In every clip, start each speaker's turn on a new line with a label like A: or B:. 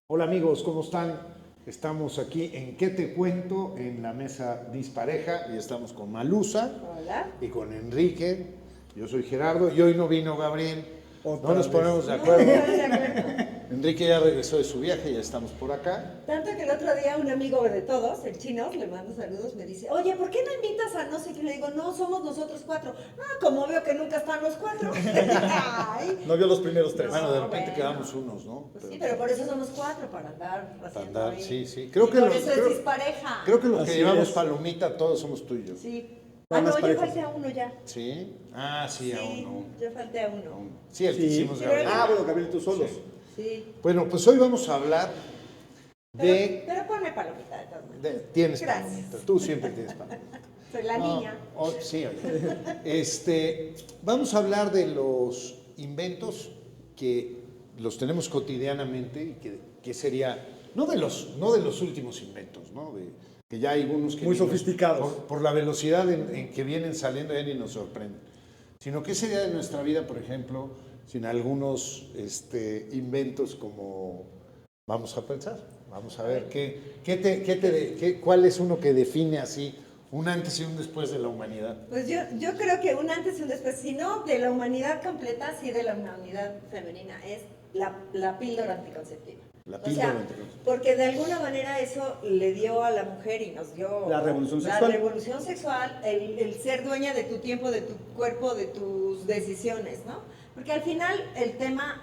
A: Hola amigos, ¿cómo están? Estamos aquí en ¿Qué te cuento? En la mesa dispareja y estamos con Malusa
B: Hola.
A: y con Enrique. Yo soy Gerardo y hoy no vino Gabriel.
C: Otra
A: No nos
C: vez.
A: ponemos de
B: No,
A: acuerdo.
B: de acuerdo.
A: Enrique ya regresó de su viaje, ya estamos por acá.
B: Tanto que el otro día un amigo de todos, el chino, le mando saludos, me dice, oye, ¿por qué no invitas a no sé qué? Le digo, no, somos nosotros cuatro. Ah, como veo que nunca están los cuatro. Ay.
C: No vio los primeros tres.
A: Bueno, de repente
B: bueno.
A: quedamos unos, ¿no?
B: Pues sí, pero por eso somos cuatro, para andar
A: Para
B: haciendo
A: andar,
B: ahí.
A: sí, sí.
B: Y
A: Creo que
B: por
A: los,
B: eso es dispareja.
A: creo que los que
C: Así
A: llevamos
C: es.
A: palomita todos somos tú y yo.
B: Sí.
C: Van
B: Ah,
C: más
B: no, yo
C: parejos.
B: falté a uno ya.
A: ¿Sí? Ah, sí, a uno.
B: yo falté a
A: A
B: uno.
A: uno. Sí, el que
C: Sí.
A: hicimos
B: Sí,
A: Gabriel.
B: ¿verdad?
C: Bueno, Gabriel, tú solos.
A: Sí.
B: Sí.
A: Bueno, pues hoy vamos a hablar de...
B: Pero ponme palomita de todas maneras.
A: Tienes
B: Gracias.
A: palomita, tú siempre tienes palomita.
B: Soy la
A: No,
B: niña.
A: sí, oye. Vamos a hablar de los inventos que los tenemos cotidianamente y que sería, no de los últimos inventos, ¿no? Que ya hay algunos que
C: Muy
A: ni nos-
C: sofisticados.
A: por la velocidad en que vienen saliendo ya ni nos sorprenden. Sino qué sería de nuestra vida, por ejemplo, sin algunos inventos como vamos a pensar, vamos a ver cuál es uno que define así un antes y un después de la humanidad.
B: Pues yo creo que un antes y un después, si no de la humanidad completa, sí de la humanidad femenina, es la píldora anticonceptiva.
A: La
B: O
A: píldora
B: sea,
A: anticonceptiva.
B: porque de alguna manera eso le dio a la mujer y nos dio
C: La revolución
B: la
C: sexual.
B: revolución sexual, el ser dueña de tu tiempo, de tu cuerpo, de tus decisiones, ¿no? Porque al final el tema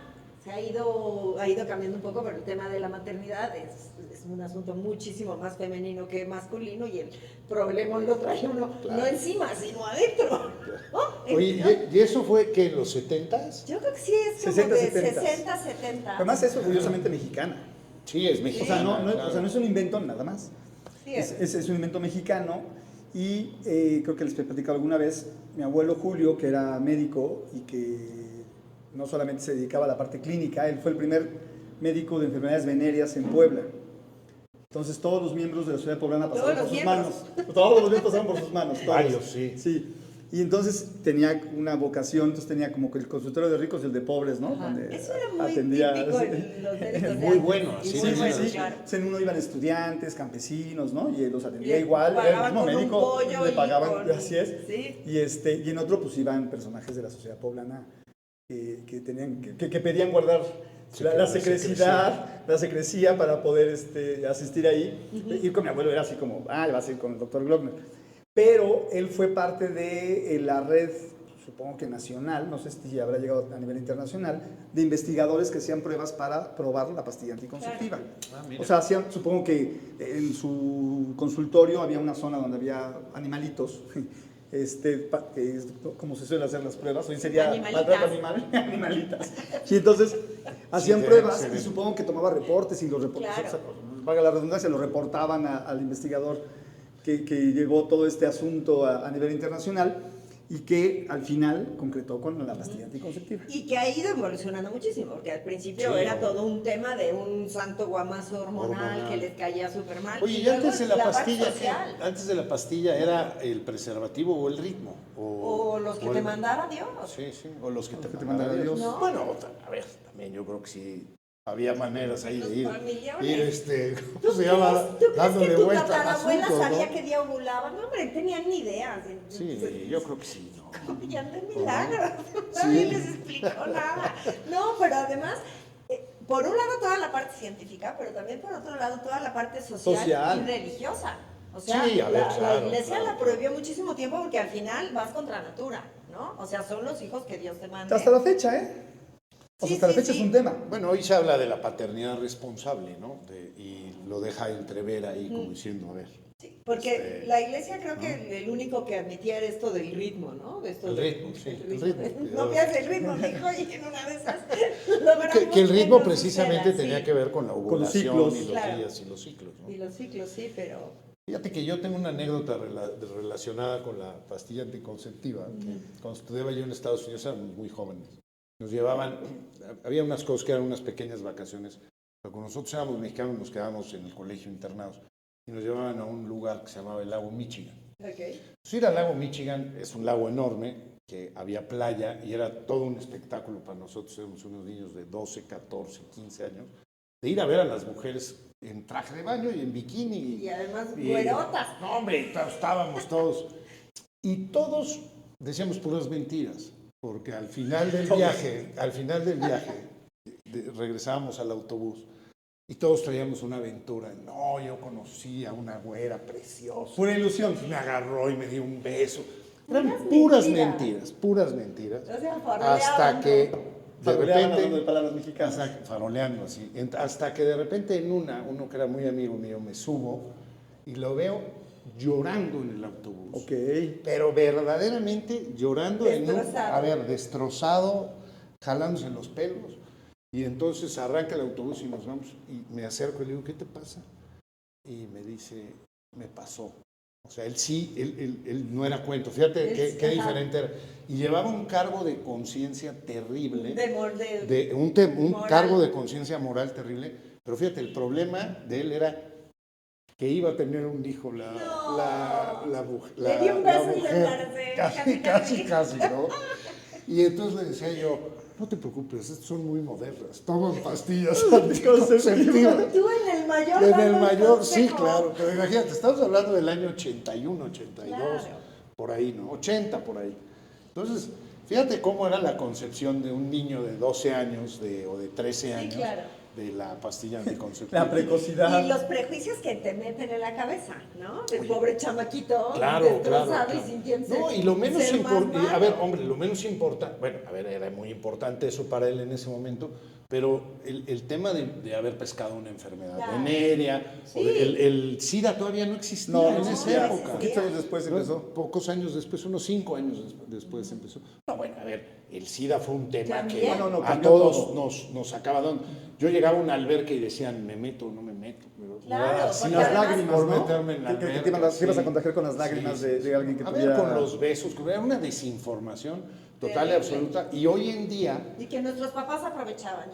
B: ha ido cambiando un poco, pero el tema de la maternidad es un asunto muchísimo más femenino que masculino y el problema lo trae uno
A: Claro.
B: no encima, sino adentro. ¿no?
A: Oye,
B: ¿No?
A: ¿y eso fue que en los 70s?
B: Yo creo que sí es como
C: 60,
B: de
C: 70.
B: 60, 70.
C: Además es orgullosamente mexicana.
A: Sí, es
C: O
A: mexicano.
C: sea, no,
A: claro.
C: o sea, no es un invento nada más.
B: Sí,
C: Es un invento mexicano y creo que les he platicado alguna vez, mi abuelo Julio, que era médico y que no solamente se dedicaba a la parte clínica, él fue el primer médico de enfermedades venéreas en Puebla. Entonces todos los miembros de la sociedad poblana
B: Todos
C: pasaron
B: los
C: por sus
B: miembros.
C: manos. Todos los miembros pasaron por sus manos. todos.
A: Varios, sí.
C: Sí. Y entonces tenía una vocación, entonces tenía como que el consultorio de ricos y el de pobres, ¿no?
B: Ajá.
C: Donde
B: Eso era muy
C: atendía,
B: típico
C: sí.
B: en los médicos de
A: Muy
B: antes.
A: bueno,
B: Y
A: así
C: Sí,
B: muy
C: sí,
B: bueno,
C: sí.
B: claro.
C: En uno iban estudiantes, campesinos, ¿no? Y los atendía
B: Y
C: igual, era el
B: pagaban
C: mismo
B: con un
C: médico,
B: pollo
C: le
B: y
C: pagaban,
B: con-
C: así es.
B: Sí.
C: Y en otro pues iban personajes de la sociedad poblana que pedían guardar la secrecía para poder asistir ahí. Ir con mi abuelo era así como, vas a ir con el doctor Glockner. Pero él fue parte de la red, supongo que nacional, no sé si habrá llegado a nivel internacional, de investigadores que hacían pruebas para probar la pastilla anticonceptiva.
A: Ah, mira.
C: O sea, supongo que en su consultorio había una zona donde había animalitos, que es como se suelen hacer las pruebas, hoy sería
B: Animalitas.
C: maltrato animal, animalitas. Y entonces hacían
A: Sí,
C: pruebas
A: sí,
C: y
A: sí.
C: supongo que tomaba reportes y los reportes,
B: Claro.
C: o sea, valga la redundancia, lo reportaban al investigador que llevó todo este asunto a nivel internacional y que al final concretó con la pastilla anticonceptiva.
B: Y que ha ido evolucionando muchísimo, porque al principio
A: Sí,
B: era
A: no.
B: todo un tema de un santo guamazo hormonal,
A: Hormonal.
B: que les caía súper mal.
A: Oye, y
B: luego
A: antes de la
B: parte
A: pastilla,
B: social.
A: antes de la pastilla era el preservativo o el ritmo.
B: O los que
A: o
B: te
A: el-
B: mandara Dios.
A: Sí, sí, o los que te
C: te
A: mandara
C: mandara
A: Dios.
B: Dios. No.
A: Bueno, a ver, también yo creo que sí había maneras ahí
B: Los
A: de ir,
B: familiares.
A: ¿cómo se llama?
B: ¿Tú crees
A: Dándole
B: que tu
A: vuelta al
B: tatarabuela
A: asunto,
B: sabía
A: ¿no?
B: qué día ovulaba? No, hombre, tenían ni idea.
A: Sí, yo creo que sí, ¿no?
B: Ya no es milagro. Nadie les explicó nada. No, pero además, por un lado toda la parte científica, pero también por otro lado toda la parte social. Y religiosa. O sea,
A: Sí, a ver,
B: la
A: claro,
B: iglesia
A: claro.
B: la prohibió muchísimo tiempo porque al final vas contra natura, ¿no? O sea, son los hijos que Dios te manda.
C: Hasta la fecha, ¿eh? O sea,
B: Sí,
C: hasta la
B: sí,
C: fecha
B: sí.
C: es un tema.
A: Bueno, hoy se habla de la paternidad responsable, ¿no? Y lo deja entrever ahí como diciendo, a ver.
B: Sí, porque la iglesia creo que el único que admitía era esto del ritmo, ¿no? De esto
A: El
B: de-
A: ritmo, sí, el ritmo.
B: No pierdas el ritmo, mijo, y en una de esas logramos
A: Que el ritmo
B: nos
A: precisamente
B: suceda,
A: tenía
B: sí.
A: que ver con la
C: los
A: ovulación
C: ciclos.
A: y los
B: Claro.
A: días y los ciclos, ¿no?
B: Y los ciclos, sí, pero...
A: Fíjate que yo tengo una anécdota relacionada con la pastilla anticonceptiva. Cuando estudiaba yo en Estados Unidos, éramos muy jóvenes. Nos llevaban, había unas cosas que eran unas pequeñas vacaciones. Pero como nosotros éramos mexicanos, nos quedábamos en el colegio internados. Y nos llevaban a un lugar que se llamaba el lago Michigan.
B: Okay.
A: Pues ir al lago Michigan es un lago enorme, que había playa y era todo un espectáculo para nosotros. Éramos unos niños de 12, 14, 15 años. de ir a ver a las mujeres en traje de baño y en bikini.
B: Y además güerotas.
A: No, hombre, estábamos todos. Y todos decíamos puras mentiras, porque al final del viaje, regresábamos al autobús y todos traíamos una aventura. No, yo conocí a una güera preciosa.
C: Pura ilusión.
A: Me agarró y me dio un beso. Eran
B: Puras
A: puras mentiras.
B: O sea,
A: Hasta que de repente,
C: de palabras mexicanas.
A: faroleando así, hasta que de repente en uno que era muy amigo mío, me subo y lo veo llorando en el autobús.
C: Ok.
A: Pero verdaderamente llorando,
B: Destrozado.
A: destrozado, jalándose los pelos. Y entonces arranca el autobús y nos vamos. Y me acerco y le digo, ¿qué te pasa? Y me dice, me pasó. O sea, él no era cuento. Fíjate qué diferente era. Y llevaba un cargo de conciencia terrible. Un cargo de conciencia moral terrible. Pero fíjate, el problema de él era que iba a tener un hijo la mujer.
B: Le dio un beso y le
A: Casi, ¿no? Y entonces le decía yo, no te preocupes, estas son muy modernas, toman pastillas anticonceptivas.
B: Tú en el mayor.
A: En el mayor, sí, claro, pero imagínate, estamos hablando del año 81, 82,
B: Claro.
A: por ahí, ¿no? 80, por ahí. Entonces, fíjate cómo era la concepción de un niño de 12 años o de 13 años de la pastilla anticonceptiva.
C: La precocidad.
B: Y los prejuicios que te meten en la cabeza, ¿no? El pobre chamaquito
A: Claro.
B: destrozado y sintiéndose
A: No, y lo menos
B: ser más
A: importante, a
B: malo.
A: ver, hombre, lo menos importante, bueno, a ver, era muy importante eso para él en ese momento, pero el tema de haber pescado una enfermedad venérea,
B: Sí.
A: el SIDA todavía no existía
C: No,
A: en esa
B: no
A: época.
B: existía.
C: Años después empezó.
A: Pocos años después, unos 5 años después empezó. No, bueno, a ver, el SIDA fue un tema que
B: También.
C: No,
A: a
C: cambió
A: todos
C: todo.
A: nos acaba dando. Yo llegaba a una alberca y decían, ¿me meto o no me meto? Pero
B: Claro,
A: así,
B: porque
C: Las
B: además-
C: lágrimas,
A: por
C: ¿no?
A: meterme en la
C: Que
A: alberca,
C: te ibas a
A: sí.
C: contagiar con las lágrimas
A: Sí,
C: de alguien que
A: a
C: tuviera...
A: ver, con los besos, que era una desinformación total y
B: Terrible.
A: absoluta. Y hoy en día,
B: Y que nuestros papás aprovechaban,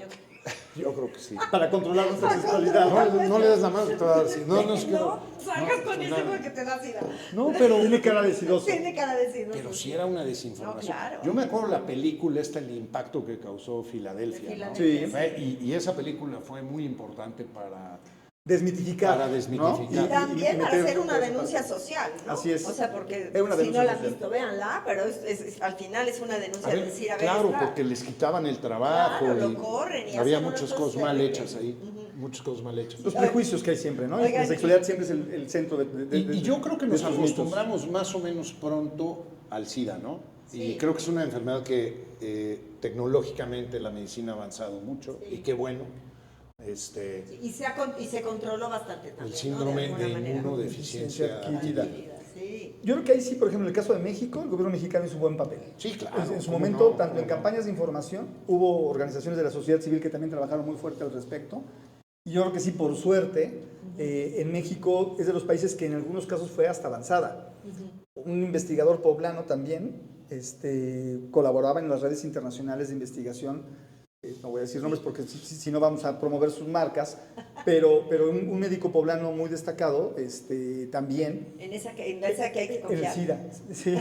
A: yo creo que sí.
C: Para controlar nuestra sexualidad.
A: No le das la mano, te va a decir. No, es que
B: No, salgas con eso
A: nada.
B: porque te da sida.
A: No, pero,
C: Tiene cara de sidoso.
B: Tiene cara de decir.
A: pero sí era una desinformación.
B: No, claro.
A: Yo me acuerdo la película esta, el impacto que causó Filadelfia.
B: De
A: ¿no?
B: Filadelfia.
A: Y esa película fue muy importante para
C: Desmitificar.
A: Para desmitificar.
C: ¿no?
B: Y también para
C: meter
B: hacer una
C: todo eso
B: denuncia
C: para-
B: social, ¿no?
C: Así es.
B: O sea, porque
C: Es una
B: si
C: denuncia
B: no la han
C: social.
B: visto, véanla, pero al final es una denuncia
A: A ver,
B: de decir, a ver,
A: claro,
B: está.
A: porque les quitaban el trabajo.
B: Claro,
A: y
B: lo corren y
A: había
B: hacen
A: muchas
B: unas
A: cosas
B: cosas
A: mal
B: terribles.
A: hechas ahí. Muchas cosas mal hechas.
C: Los prejuicios que hay siempre, ¿no?
B: Oigan,
C: La sexualidad siempre es el centro de
A: Y yo creo que
C: de
A: nos
C: esos mitos.
A: acostumbramos más o menos pronto al SIDA, ¿no?
B: Sí.
A: Y creo que es una enfermedad que tecnológicamente la medicina ha avanzado mucho
B: Sí.
A: y qué bueno.
B: Y se controló bastante también,
A: El síndrome
B: ¿no?
A: de
B: alguna manera.
A: inmunodeficiencia
C: Adquirida.
A: adquirida.
B: Sí.
C: Yo creo que ahí sí, por ejemplo, en el caso de México, el gobierno mexicano hizo un buen papel.
A: Sí, claro.
C: En su
A: ¿cómo
C: momento,
A: no?
C: tanto en
A: ¿Cómo no?
C: campañas de información, hubo organizaciones de la sociedad civil que también trabajaron muy fuerte al respecto. Y yo creo que sí, por suerte, en México es de los países que en algunos casos fue hasta avanzada. Un investigador poblano también colaboraba en las redes internacionales de investigación. No voy a decir nombres porque si no vamos a promover sus marcas, pero un médico poblano muy destacado también
B: En esa que hay que
C: en el
B: confiar.
C: SIDA. Sí.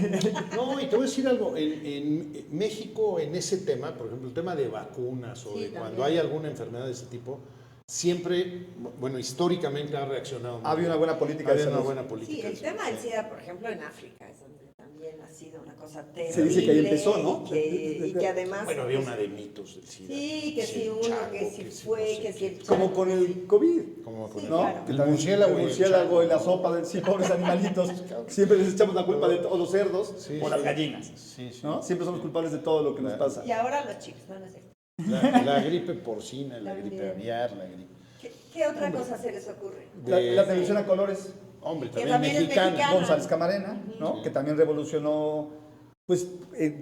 A: No, y te voy a decir algo, en México en ese tema, por ejemplo, el tema de vacunas o
B: Sí,
A: de
B: también.
A: cuando hay alguna enfermedad de ese tipo, siempre, bueno, históricamente ha reaccionado. muy
C: Había
A: bien.
C: una buena política de
A: Había una
C: salud.
A: buena política.
B: Sí,
A: de
B: el
A: salud,
B: tema del
A: sí.
B: SIDA, por ejemplo, en África es donde también ha sido una cosa terrible.
C: Se dice que ahí empezó, ¿no?
B: Y que además...
A: Bueno, había una de mitos del SIDA.
B: Sí, que si
A: el
B: uno,
A: chango,
B: que si
A: no
B: fue,
A: sé
B: que si
A: qué.
B: el
C: Como
B: chango,
C: con
B: que
C: el
B: si-
C: COVID.
A: Como con
B: Sí,
C: ¿No?
B: claro.
C: Que
A: El
C: también
A: murciélago y
C: el
A: el
C: murciélago y la
A: chango.
C: sopa de sí, pobres animalitos. Siempre les echamos la culpa de todos los cerdos
A: Sí,
C: o las
A: sí.
C: gallinas.
A: Sí, sí.
C: ¿No? Siempre somos culpables de todo lo que nos pasa.
B: Y ahora los chicos, no es cierto.
A: La gripe porcina, la gripe
B: También.
A: aviar, la gripe...
B: ¿Qué otra cosa se les ocurre?
C: La televisión a colores.
A: Hombre,
B: Que
A: también
B: también es
A: mexicana.
B: mexicana.
C: González Camarena, ¿no? Que también revolucionó, pues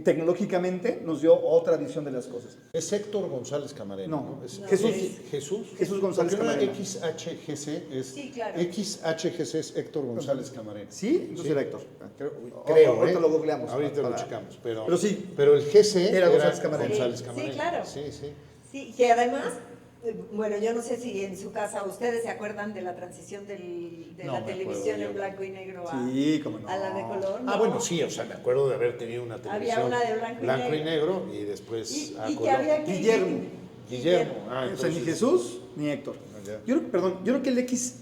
C: tecnológicamente nos dio otra visión de las cosas.
A: Es Héctor González Camarena,
C: No,
A: ¿no? Es
B: no,
C: Jesús.
A: Jesús.
C: Jesús González
A: Porque
C: Camarena.
A: una XHGC es...
B: Sí, claro.
A: XHGC es Héctor González Camarena.
C: ¿Sí? Entonces era Héctor.
A: Creo,
C: Ahorita lo googleamos.
A: Ahorita lo
C: para-
A: checamos. Pero
C: sí.
A: Pero el GC
C: Era González Camarena.
A: González
B: Sí,
A: Camarena.
B: sí, claro.
A: Sí, sí.
B: Sí, que además, bueno, yo no sé si en su casa ustedes se acuerdan de la transición de
A: No,
B: la
A: me
B: televisión
A: acuerdo yo.
B: en blanco y negro a,
C: Sí, cómo no.
B: a la de color.
A: Ah,
B: ¿no?
A: bueno, sí, o sea, me acuerdo de haber tenido una televisión
B: Había una de blanco y
A: y negro y después
B: Y
A: a
B: que
A: color.
B: había que...
C: Guillermo.
A: Guillermo. Ah,
C: O sea, ni
A: entonces,
C: Jesús Ni Héctor.
A: No, ya.
C: Yo creo que el X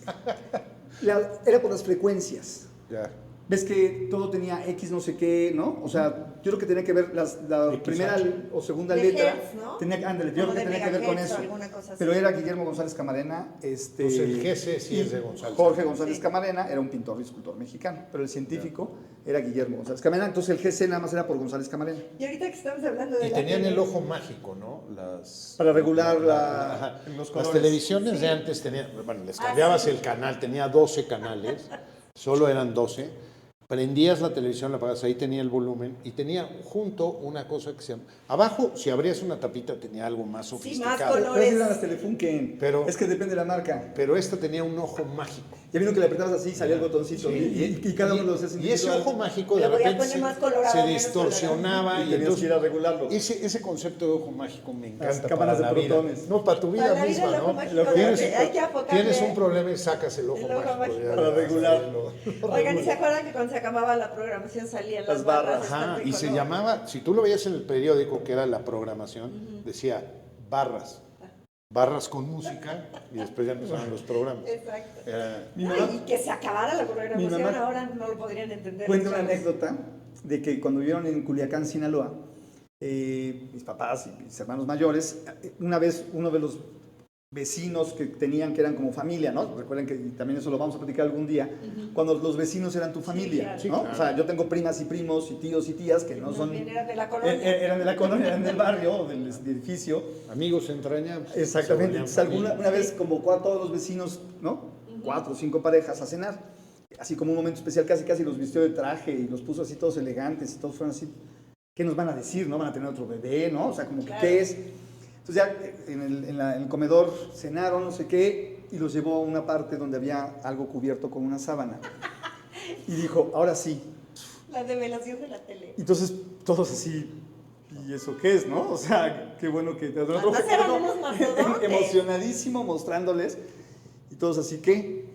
C: era por las frecuencias.
A: Ya.
C: Ves que todo tenía X no sé qué, ¿no? O sea, yo creo que tenía que ver la
A: XH.
C: primera o segunda
B: De
C: letra.
B: hertz, ¿no?
C: Ándale, yo
B: Como
C: creo que
B: de
C: tenía que ver con
B: megahertz o
C: eso.
B: alguna cosa así.
C: Pero era Guillermo González Camarena.
A: Pues el GC sí
C: y
A: es de González.
C: Jorge González
B: Sí.
C: Camarena era un pintor y escultor mexicano, pero el científico era Guillermo González Camarena. Entonces el GC nada más era por González Camarena.
B: Y ahorita que estamos hablando de
A: Y
B: la
A: tenían
B: tele,
A: el ojo mágico, ¿no?
C: Para regular
A: Ajá.
C: los
A: Las
C: colores.
A: televisiones de
B: Sí.
A: antes tenían, bueno, les cambiabas
B: sí.
A: el canal, tenía 12 canales, solo eran 12. Prendías la televisión, la apagabas, ahí tenía el volumen y tenía junto una cosa que se llama... Abajo, si abrías una tapita, tenía algo más
B: Sí, más
A: sofisticado.
B: color.
C: Pero así eran las Telefunken.
A: Pero-
C: es que depende de la marca.
A: Pero esta tenía un ojo mágico.
C: Ya vino que le apretabas así, salía el botoncito.
A: Sí.
C: Y cada uno lo hacía
A: Y ese
C: individual.
A: ojo mágico de
B: Le voy a
A: repente
B: poner más colorado,
A: se
B: menos
A: distorsionaba
C: Y
A: y
C: tenías
A: entonces
C: que ir a regularlo.
A: ese concepto de ojo mágico me encanta.
C: Las cámaras
A: para
C: de
A: la vida.
C: protones.
A: No, para tu vida
B: Para la vida
A: misma,
B: el ojo
A: ¿no?
B: mágico,
A: Tienes,
B: hay que afocarle.
A: tienes un problema y sacas el ojo
B: El ojo mágico.
A: ya,
C: Para regular.
B: Oigan, ¿y se acuerdan que cuando se acababa la programación salían las
C: Las barras.
A: Ajá,
B: estas de
A: y se
B: color?
A: llamaba, si tú lo veías en el periódico, que era la programación, decía barras. Barras con música y después ya empezaban los programas.
B: Exacto.
C: Mi
B: No,
C: mamá-
B: y que se acabara la programación,
C: Mi mamá
B: ahora no lo podrían entender.
C: Cuento
B: los
C: una
B: chavos.
C: anécdota de que cuando vivieron en Culiacán, Sinaloa, mis papás y mis hermanos mayores, una vez uno de los vecinos que tenían, que eran como familia, ¿no? Recuerden que y también eso lo vamos a platicar algún día, cuando los vecinos eran tu familia,
B: claro.
A: Sí,
C: ¿no?
A: claro.
C: O sea, yo tengo primas y primos y tíos y tías que no
B: Más
C: son...
B: bien eran de la colonia.
C: Eran de la colonia, eran del barrio, o del edificio.
A: Amigos entrañables.
C: Exactamente.
A: se
C: Entonces,
A: volvían
C: una vez convocó a todos los vecinos, ¿no? 4 o 5 parejas a cenar. Así como un momento especial, casi los vistió de traje y los puso así todos elegantes y todos fueron así. ¿Qué nos van a decir? ¿No? ¿Van a tener otro bebé? ¿No? O sea, como que,
B: Claro.
C: ¿qué es? Entonces ya en el comedor cenaron, no sé qué, y los llevó a una parte donde había algo cubierto con una sábana. Y dijo, ahora sí.
B: La develación de la tele.
C: Entonces todos así, ¿y eso qué es, no? O sea, qué bueno que...
B: Además eran unos mastodontes.
C: Emocionadísimo mostrándoles, y todos así, ¿qué?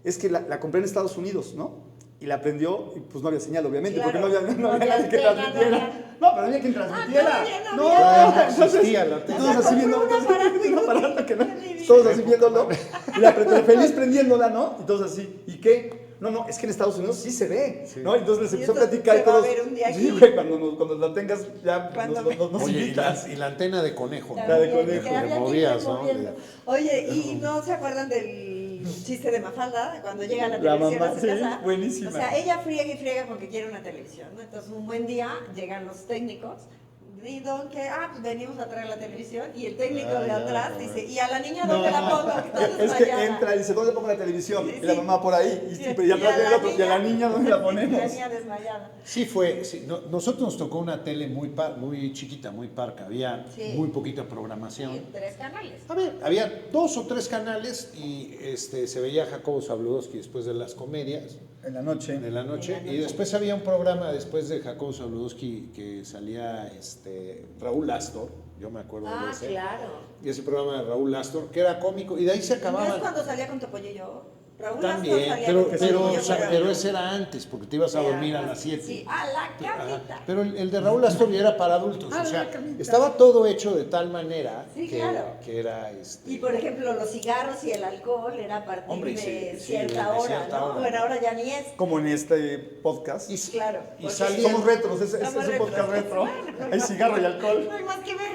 C: Es que la compré en Estados Unidos, ¿no? Y la aprendió, y pues no había señal, obviamente,
B: Claro.
C: porque no
B: No
C: había
B: había
C: nadie que
B: antena,
C: transmitiera.
B: no había-
C: No, pero había quien transmitiera.
B: todavía no
C: No,
B: había.
C: entonces,
A: existía la tele.
C: todos
B: O sea,
C: así viendo,
B: compró un aparato y
C: un
B: no
C: aparato que no,
B: tenía
C: todos así viéndolo, y la apretó, feliz prendiéndola, ¿no? Y todos así, ¿y qué? No, es que en Estados Unidos sí se ve, ¿no? Y entonces les
B: Y
C: empezó a
B: esto
C: platicar
B: se
C: y
B: va a
C: todos,
B: ver un día
C: sí,
B: aquí.
C: güey, cuando la tengas ya
B: Cuando
C: nos
A: Oye,
C: invitas.
A: y la antena de conejo. ¿no?
C: La de
B: También,
C: conejo.
B: que
A: Le
B: había que
A: movías,
B: ir
A: ¿no?
B: moviendo. Oye, ¿y no se acuerdan del chiste de Mafalda? Cuando llega a la
C: La
B: televisión
C: mamá,
B: a su
C: sí,
B: casa.
C: buenísima.
B: O sea, ella friega y friega porque quiere una televisión, ¿no? Entonces, un buen día llegan los técnicos y don que, pues venimos a traer la televisión y el técnico de
A: ya,
B: atrás
A: no,
B: dice, ¿y a la niña dónde la pongo? Que está
C: es que
B: desmayada".
C: entra y dice, ¿dónde pongo la televisión?
B: Sí,
C: Y la
B: sí.
C: mamá por ahí, y,
B: Sí,
C: sí, pero ya atrás
B: a
C: llega
B: la
C: otro, ¿y a la niña dónde la ponemos?
B: La niña desmayada.
A: Sí fue, sí, nosotros nos tocó una tele muy chiquita, muy parca, había
B: Sí.
A: muy poquita programación.
B: Sí, 3 canales.
A: A ver, había 2 o 3 canales y se veía Jacobo Zabludowski después de las comedias
C: En la noche.
A: de la noche,
B: En la
A: y
B: noche.
A: después había un programa después de Jacobo Zabludowski que salía Raúl Astor, yo me acuerdo de ese.
B: Claro.
A: Y ese programa de Raúl Astor que era cómico y de ahí se
B: ¿No es
A: acababan.
B: cuando salía con Topollillo? Raúl
A: También,
B: Astor salía
A: pero,
B: con
A: pero,
B: Topollillo,
A: o sea,
B: pero-
A: pero ese era antes, porque te ibas a dormir a las 7.
B: Sí, a la camita.
A: Ajá. Pero el de Raúl Astor ya era para adultos,
B: Ah,
A: o sea,
B: la camita.
A: estaba todo hecho de tal manera
B: Sí,
A: que,
B: claro.
A: que era
B: Y por ejemplo, los cigarros y el alcohol era a partir
A: Hombre,
B: de
A: sí,
B: cierta
A: de
B: hora,
A: cierta
B: ¿no?
A: hora.
B: Bueno, ahora ya ni es.
C: Como en este podcast.
A: Y,
B: Claro.
A: y
B: porque-
A: salía-
C: Somos retros, es
B: Somos
C: un
B: retros.
C: podcast retro.
B: Bueno,
C: Hay cigarro y alcohol.
B: No hay más que ver,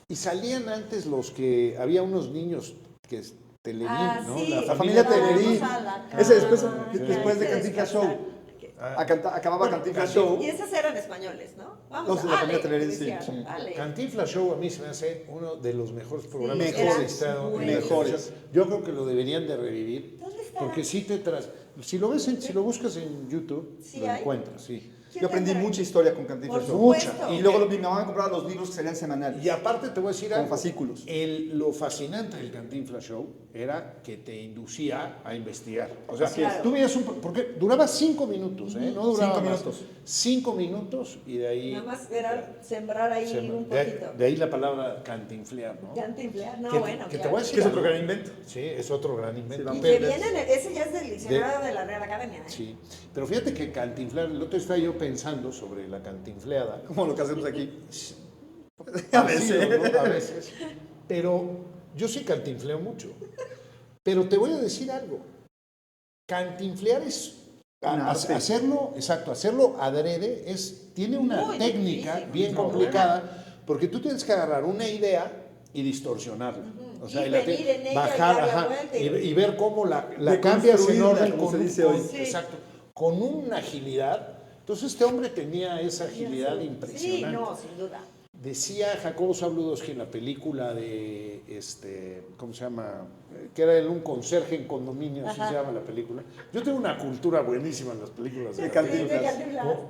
A: y salían antes los que había unos niños que es Televín, ¿no?
B: sí.
C: La familia Televín.
B: Vamos a la
C: Ese después
B: cama,
C: de
B: hay que
C: Cantinflas Show.
B: descansar.
C: Acababa
B: Bueno,
C: Cantinflas Show.
B: Y esos eran españoles, ¿no? Vamos
C: Los de la familia Televín, sí,
B: decían,
C: sí.
B: Ale.
A: Cantinflas Show a mí se me hace uno de los mejores programas que
C: mejores,
A: he estado en la
C: mejores.
A: televisión. Yo creo que lo deberían de revivir,
B: ¿Dónde está?
A: porque sí te si lo ves, si lo buscas en YouTube,
B: Sí
A: lo
B: hay.
A: encuentras, sí.
C: Yo aprendí mucha historia con Cantinflas
B: Por
C: Show.
B: supuesto.
C: Y luego mi mamá me compraba los libros que salían semanales.
A: Y aparte te voy a decir
C: Con
A: algo.
C: fascículos.
A: Lo fascinante del Cantinflas Show era que te inducía a investigar. O sea,
B: Así es.
A: tú veías porque duraba 5 minutos, ¿eh? No duraba
C: 5
A: más.
C: minutos.
A: 5 minutos y de ahí...
B: Nada más era sembrar ahí un poquito.
A: de ahí la palabra cantinflear, ¿no?
B: Cantinflear, no,
A: Que-
B: bueno.
A: que te
B: claro.
A: voy a decir
C: Que es otro
A: algo.
C: gran invento.
A: Sí, es otro gran invento.
C: Sí,
B: Y
C: vamos.
B: que viene, ese ya es del diccionario de la Real Academia. ¿eh?
A: Sí, pero fíjate que cantinflear, el otro día estaba yo pensando sobre la cantinfleada.
C: Como lo que hacemos aquí. A veces.
A: ¿no? A veces. Pero yo sí cantinfleo mucho. Pero te voy a decir algo. Cantinflear es hacerlo, exacto, hacerlo adrede tiene una
B: Muy
A: técnica
B: difícil.
A: bien complicada, porque tú tienes que agarrar una idea y distorsionarla. O sea,
B: Y venir en ella y
A: bajar,
B: dar la
A: ajá,
B: vuelta
A: y ver cómo la cambias en
C: Deconstruirla,
A: orden
C: como se dice hoy.
B: Sí.
A: exacto, con una agilidad. Entonces este hombre tenía esa agilidad impresionante.
B: Sí, no, sin duda.
A: Decía Jacobo Zabludovsky en la película de, ¿cómo se llama? Que era un conserje en condominio, así se llama la película. Yo tengo una cultura buenísima en las películas.
C: De Cantinflas.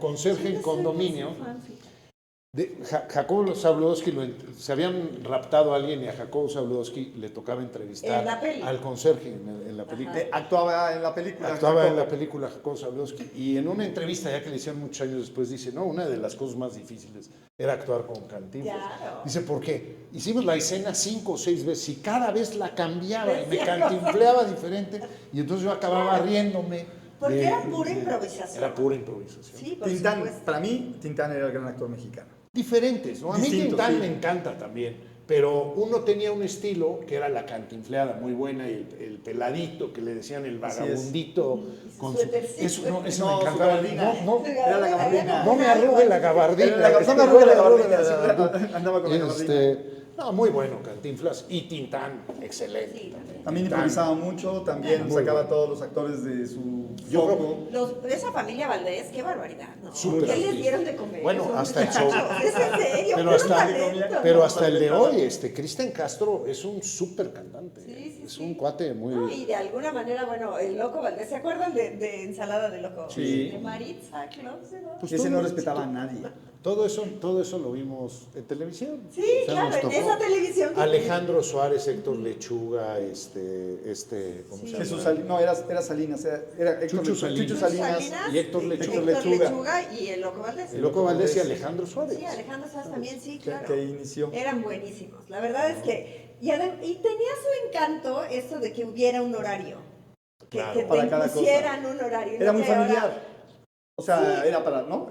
A: Conserje en condominio. Jacobo Zabludovsky se habían raptado a alguien y a Jacobo Zabludovsky le tocaba entrevistar
B: ¿En la peli?
A: al conserje en la película.
C: Actuaba en la película.
A: Actuaba en la película Jacobo Zabludovsky y en una entrevista ya que le hicieron muchos años después dice, no, una de las cosas más difíciles era actuar con Cantinflas.
B: Claro.
A: Dice, ¿por qué? Hicimos la escena 5 o 6 veces y cada vez la cambiaba y me cantinfleaba diferente y entonces yo acababa riéndome.
B: Porque era pura improvisación.
A: Era pura improvisación.
B: Sí, por
C: Tintán,
B: supuesto.
C: para mí, Tintán era el gran actor mexicano.
A: Diferentes, ¿no? A mí
C: Distintos,
A: Tintán
C: sí.
A: me encanta también, pero uno tenía un estilo que era la cantinfleada muy buena y el peladito que le decían el vagabundito.
B: Y su
A: Con
B: suétercito.
A: eso
C: No,
A: me
C: su
A: encantaba.
C: gabardina.
A: Era
C: la gabardina.
A: No me arrugue la gabardina.
C: No me arrugue la gabardina. Andaba con la gabardina.
A: No, muy bueno, Cantinflas. Y Tintán, excelente.
B: Sí,
A: también.
C: También
A: Tintán.
C: improvisaba mucho, también
A: Muy
C: sacaba a
A: bueno.
C: todos los actores de su
A: Yo
C: foco.
B: Esa familia Valdés, qué barbaridad, ¿no?
A: Súper
B: ¿Qué les
A: artista.
B: dieron de comer?
A: Bueno,
B: Esos
A: hasta el show.
B: muchachos? Es en serio,
A: Pero
B: puro
A: hasta,
B: talento,
A: pero
B: ¿no?
A: hasta el de hoy, Cristian Castro es un súper cantante.
B: Sí,
A: es
B: sí.
A: un cuate muy...
B: No, y de alguna manera, bueno, el Loco Valdés, ¿se acuerdan de Ensalada de Loco?
C: Sí.
B: De Maritza Close, ¿no?
A: Pues
C: Ese
A: todo-
C: no respetaba a nadie.
A: Todo eso lo vimos en televisión.
B: Sí,
A: O sea,
B: claro,
A: nos
B: en
A: tocó
B: esa televisión. que-
A: Alejandro Suárez, Héctor Lechuga, ¿cómo se llama?
C: Jesús Salinas, no, era Salinas, era Héctor
A: Chucho Salinas.
C: Chucho Salinas.
A: y Héctor Lechuga.
B: Héctor Lechuga y el Loco Valdés.
A: El Loco Valdés y Alejandro Suárez.
B: Sí, Alejandro Suárez también, sí,
C: que,
B: claro.
C: que inició.
B: Eran buenísimos. La verdad es que. Y tenía su encanto esto de que hubiera un horario.
A: Claro.
B: Que te
C: Para cada cosa.
B: impusieran un horario.
C: Era
B: no
C: muy
B: que ahora-
C: familiar. O sea, era para, ¿no?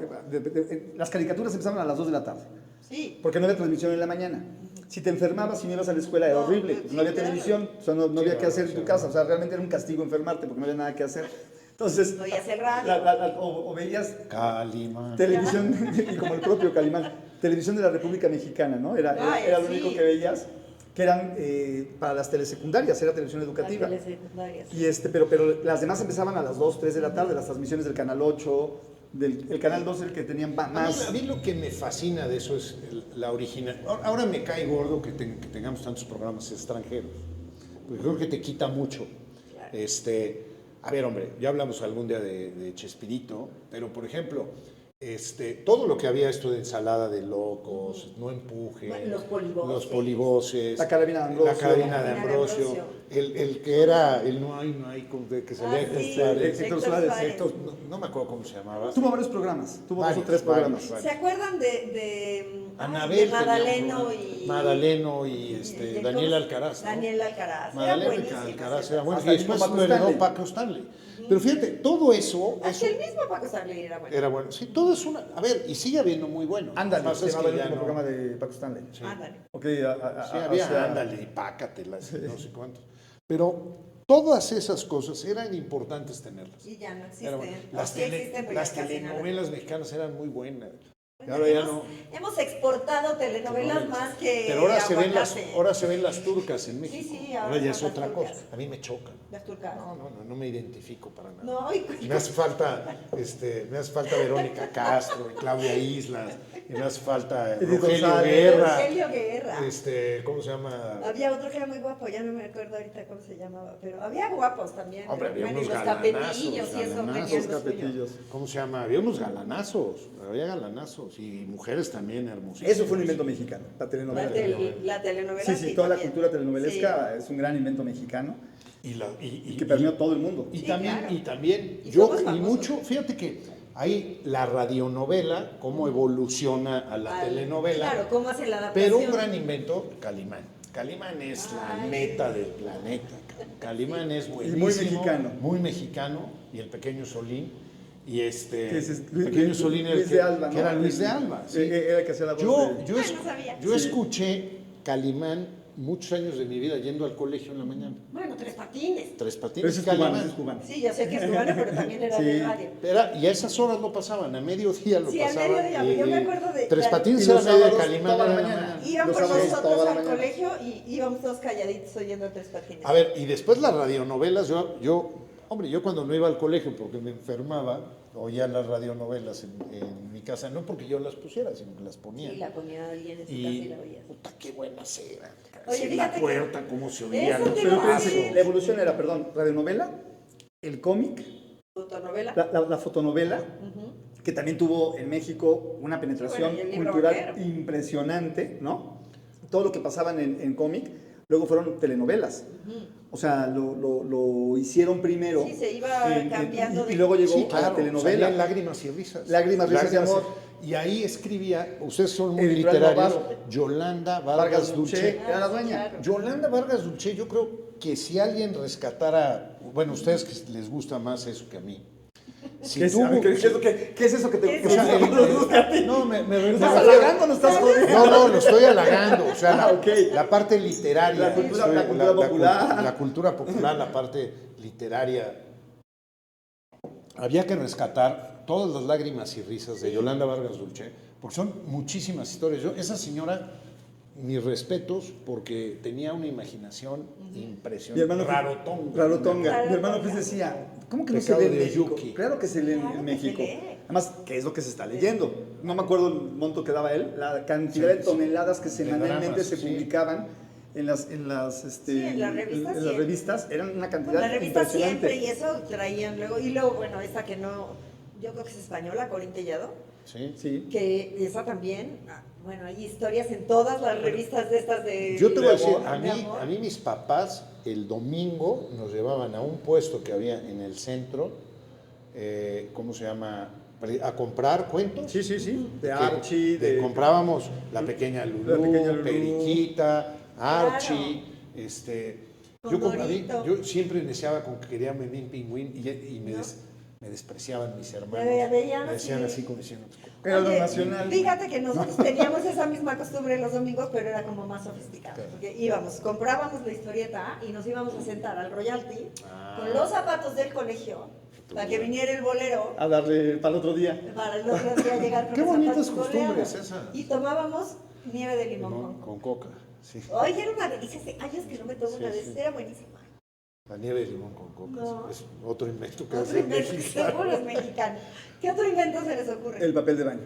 C: Las caricaturas empezaban a las 2 de la tarde,
B: Sí.
C: porque no había transmisión en la mañana. Si te enfermabas y no ibas a la escuela era
B: No,
C: horrible,
B: sí,
C: no había
B: claro.
C: televisión, o sea, no
A: Sí,
C: había que
A: claro,
C: hacer en
A: sí,
C: tu
A: claro.
C: casa, o sea, realmente era un castigo enfermarte porque no había nada que hacer. Entonces,
B: Oías el radio.
C: o veías
A: Calimán.
C: televisión, y como el propio Calimán, televisión de la República Mexicana, ¿no? Era lo
B: sí.
C: único que veías, que eran para las telesecundarias, era televisión educativa.
B: Las telesecundarias.
C: Y pero las demás empezaban a las 2, 3 de la tarde, las transmisiones del Canal 8, el Canal 2 el que tenían más.
A: A mí lo que me fascina de eso es la original. Ahora me cae gordo que tengamos tantos programas extranjeros, porque creo que te quita mucho. A ver, hombre, ya hablamos algún día de Chespirito, pero por ejemplo, todo lo que había esto de Ensalada de Locos, No Empuje,
B: Bueno, los polivoces.
C: La Carabina de Ambrosio.
A: La Carabina de
B: La Carabina de
A: Ambrosio,
B: Ambrosio.
A: el que era el No hay, que salía Héctor
B: Sí,
A: Suárez.
C: Héctor Suárez.
A: No me acuerdo cómo se llamaba.
C: Tuvo varios programas, tuvo
A: Varios,
C: 2 o 3 programas.
A: varios.
B: ¿Se acuerdan de
A: Anabel,
B: Madaleno
A: Madaleno y
B: de
A: Daniel
B: cómo-
A: Alcaraz, ¿no?
B: Daniel Alcaraz.
A: Madaleno y
B: Era
A: Alcaraz era bueno.
C: Hasta
A: Y
C: el mismo
A: después
C: Paco
A: lo heredó
C: Stanley.
A: Paco Stanley. Pero fíjate, todo eso
B: Hasta el mismo Paco Stanley era bueno.
A: era bueno. Sí, todo es una. A ver, y sigue habiendo muy bueno.
C: Ándale,
A: Lo que pasa
C: se
A: es
C: llamaba
A: que
C: el
A: ya
C: último
A: no-
C: programa de Paco Stanley.
B: Ándale.
C: Ok,
A: Sí, había
C: o sea,
A: Ándale y Pácatelas, no sé cuántos. Pero todas esas cosas eran importantes tenerlas.
B: Y ya no
A: Era
B: existen.
A: bueno.
B: O
A: Las,
B: sí existen, pero
A: las
B: ya casi nada.
A: telenovelas mexicanas eran muy buenas. Y
B: Bueno,
A: ahora ya no.
B: hemos exportado telenovelas más que
A: Pero ahora se
B: aguacate.
A: ven las turcas en México.
B: sí,
A: ahora
B: ahora
A: ya
B: son
A: es otra
B: las
A: cosa.
B: turcas.
A: A mí me chocan.
B: Las turcas.
A: No me identifico para nada.
B: No, y-
A: Me hace falta, Verónica Castro, y Claudia Islas, y me hace falta
C: Edith
A: Rogelio
C: González.
A: Guerra.
B: Rogelio Guerra.
A: ¿Cómo se llama?
B: Había otro que era muy guapo, ya no me acuerdo ahorita cómo se llamaba, pero había guapos también.
A: Hombre, había
B: Bueno, y
A: unos
B: los
A: galanazos,
B: capetillos y eso
A: galanazos,
B: tenían lo suyo.
C: capetillos.
A: ¿Cómo se llama? Había unos galanazos, y mujeres también hermosísimas.
C: Eso fue un invento mexicano, la telenovela.
B: La telenovela.
C: Sí, toda la
B: también.
C: cultura telenovelesca
B: Sí.
C: es un gran invento mexicano
A: Y
C: y que permeó todo el mundo.
A: Y
B: Sí,
A: también,
B: claro.
A: y también
B: Y
A: yo,
B: somos
A: y
B: famosos.
A: mucho, fíjate que hay la radionovela, cómo evoluciona a la telenovela.
B: Claro, cómo hace la adaptación.
A: Pero un gran invento, Calimán. Calimán es la
B: Ay.
A: neta del planeta. Calimán es buenísimo.
C: muy mexicano.
A: Muy mexicano. Y el pequeño Solín. Y
C: Que ese es
A: Pequeño Solín,
C: Luis de Alba,
A: que
C: ¿no?
A: era Luis de Alba. Sí.
C: Era el que hacía la voz
A: Yo,
C: de...
B: no sabía.
A: yo escuché Calimán muchos años de mi vida yendo al colegio en la mañana.
B: Bueno, Tres Patines.
A: Tres
C: Pero
A: Patines,
C: ese es cubano,
A: Calimán.
C: ese es cubano.
B: Sí, yo sé que es cubano, pero también era
C: Sí.
B: de radio.
A: Y a esas horas lo pasaban, a mediodía lo
B: Sí, al
A: pasaban.
B: mediodía, yo me acuerdo de-
A: Tres
B: de-
A: Patines
C: y
A: era
C: los
A: medio de
C: sábados,
A: Calimán.
C: toda la
A: era
C: mañana.
B: Iban
C: Los
B: por
C: sábados,
B: nosotros
C: toda la
B: al
C: mañana.
B: colegio y íbamos todos calladitos oyendo Tres Patines.
A: A ver, y después las radionovelas, yo cuando no iba al colegio porque me enfermaba, oía las radionovelas en mi casa, no porque yo las pusiera, sino que las ponía.
B: Sí, la ponía alguien en su casa y
A: Y
B: la oías.
A: puta, qué buenas eran.
B: Oye,
A: Sí, la
B: fíjate que-
A: puerta, cómo se oían
B: Eso
A: los
B: te
C: Pero
B: iba a
C: fíjense,
B: decir.
C: la evolución era, perdón, radionovela, el cómic,
B: Fotonovela.
C: la fotonovela, que también tuvo en México una penetración
B: Bueno, y el libro
C: cultural
B: vaquero.
C: impresionante, ¿no? Todo lo que pasaban en cómic, luego fueron telenovelas. O sea, lo hicieron primero.
B: Sí, se iba cambiando
C: y
B: de-
C: luego llegó
A: Sí,
C: a
A: claro,
C: la telenovela.
A: salían Lágrimas y Risas.
C: Lágrimas, Risas y Amor.
A: Y ahí escribía, ustedes son muy
C: Editorial
A: literarios,
C: Novaro.
A: Yolanda
C: Vargas
A: Vargas
C: Dulce
A: Dulce.
C: era la dueña.
B: Claro.
A: Yolanda Vargas Dulce, yo creo que si alguien rescatara, bueno, ustedes que les gusta más eso que a mí. Si
C: ¿Qué es,
A: tuvo-
C: a ver, ¿qué es eso que te
B: ¿Qué es
C: o sea,
B: eso?
C: nos gusta a ti?
A: No, me
C: ¿Nos estás
A: me-
C: halagando o nos estás jodiendo?
A: No, lo estoy halagando. O sea,
C: Ok.
A: la parte literaria.
C: La cultura popular.
A: La cultura popular, la parte literaria. Había que rescatar todas las lágrimas y risas de Yolanda Vargas Dulce, porque son muchísimas historias. Esa señora, mis respetos, porque tenía una imaginación
C: Mi
A: impresionante.
C: hermano
A: Rarotonga.
C: Rarotonga. Mi hermano pues decía, ¿cómo que no se
A: Pecado
C: lee en
A: de
C: México?
A: Oyuki.
C: Claro que se lee
B: Claro
C: en
B: que
C: México.
B: se lee.
C: Además, ¿qué es lo que se está leyendo? No me acuerdo el monto que daba él, la cantidad de toneladas que semanalmente
A: dramas,
C: se
A: sí.
C: publicaban en las
B: Sí, en las revistas
C: en las
B: siempre.
C: revistas, eran una
B: Pues
C: cantidad
B: la revista
C: impresionante.
B: siempre y eso traían luego. Y luego, bueno, esta que no, yo creo que es española, Corín Tellado,
A: Sí.
C: Sí.
B: que esa también, bueno, hay historias en todas las revistas de estas de...
A: Yo te voy a decir,
B: de amor.
A: a mí mis papás el domingo nos llevaban a un puesto que había en el centro, ¿cómo se llama? A comprar cuentos.
C: Sí, sí, sí. De
A: Que-
C: Archie,
A: de comprábamos La Pequeña Lulú,
C: Lulú.
A: Periquita, Archie,
B: Condorito.
A: yo siempre iniciaba con que quería Memín Pingüín y me,
B: ¿No?
A: me despreciaban mis hermanos.
B: veían
A: Me decían
B: así.
A: así como diciendo,
C: Era lo
B: Oye,
C: nacional.
B: Fíjate que nosotros teníamos esa misma costumbre los domingos, pero era como más sofisticado.
A: Claro.
B: Porque íbamos, comprábamos la historieta y nos íbamos a sentar al royalty
A: Ah.
B: con los zapatos del colegio para que viniera el bolero
C: A darle para el otro día.
B: para el otro día llegar con
A: Qué
B: los
A: bonitas
B: zapatos
A: costumbres
B: boleados.
A: esas.
B: Y tomábamos nieve de limón
A: limón
B: con
A: con coca. Sí.
B: Oye, era una delicia. Hace años que no me tomo
A: Sí,
B: una de
A: sí.
B: esas. Era buenísima.
A: La nieve de limón con coca.
B: No.
A: Es otro invento que
B: Otro
A: hace
B: invento,
A: mexicano.
B: seguro es mexicano. ¿Qué otro invento se les ocurre?
C: El papel de baño.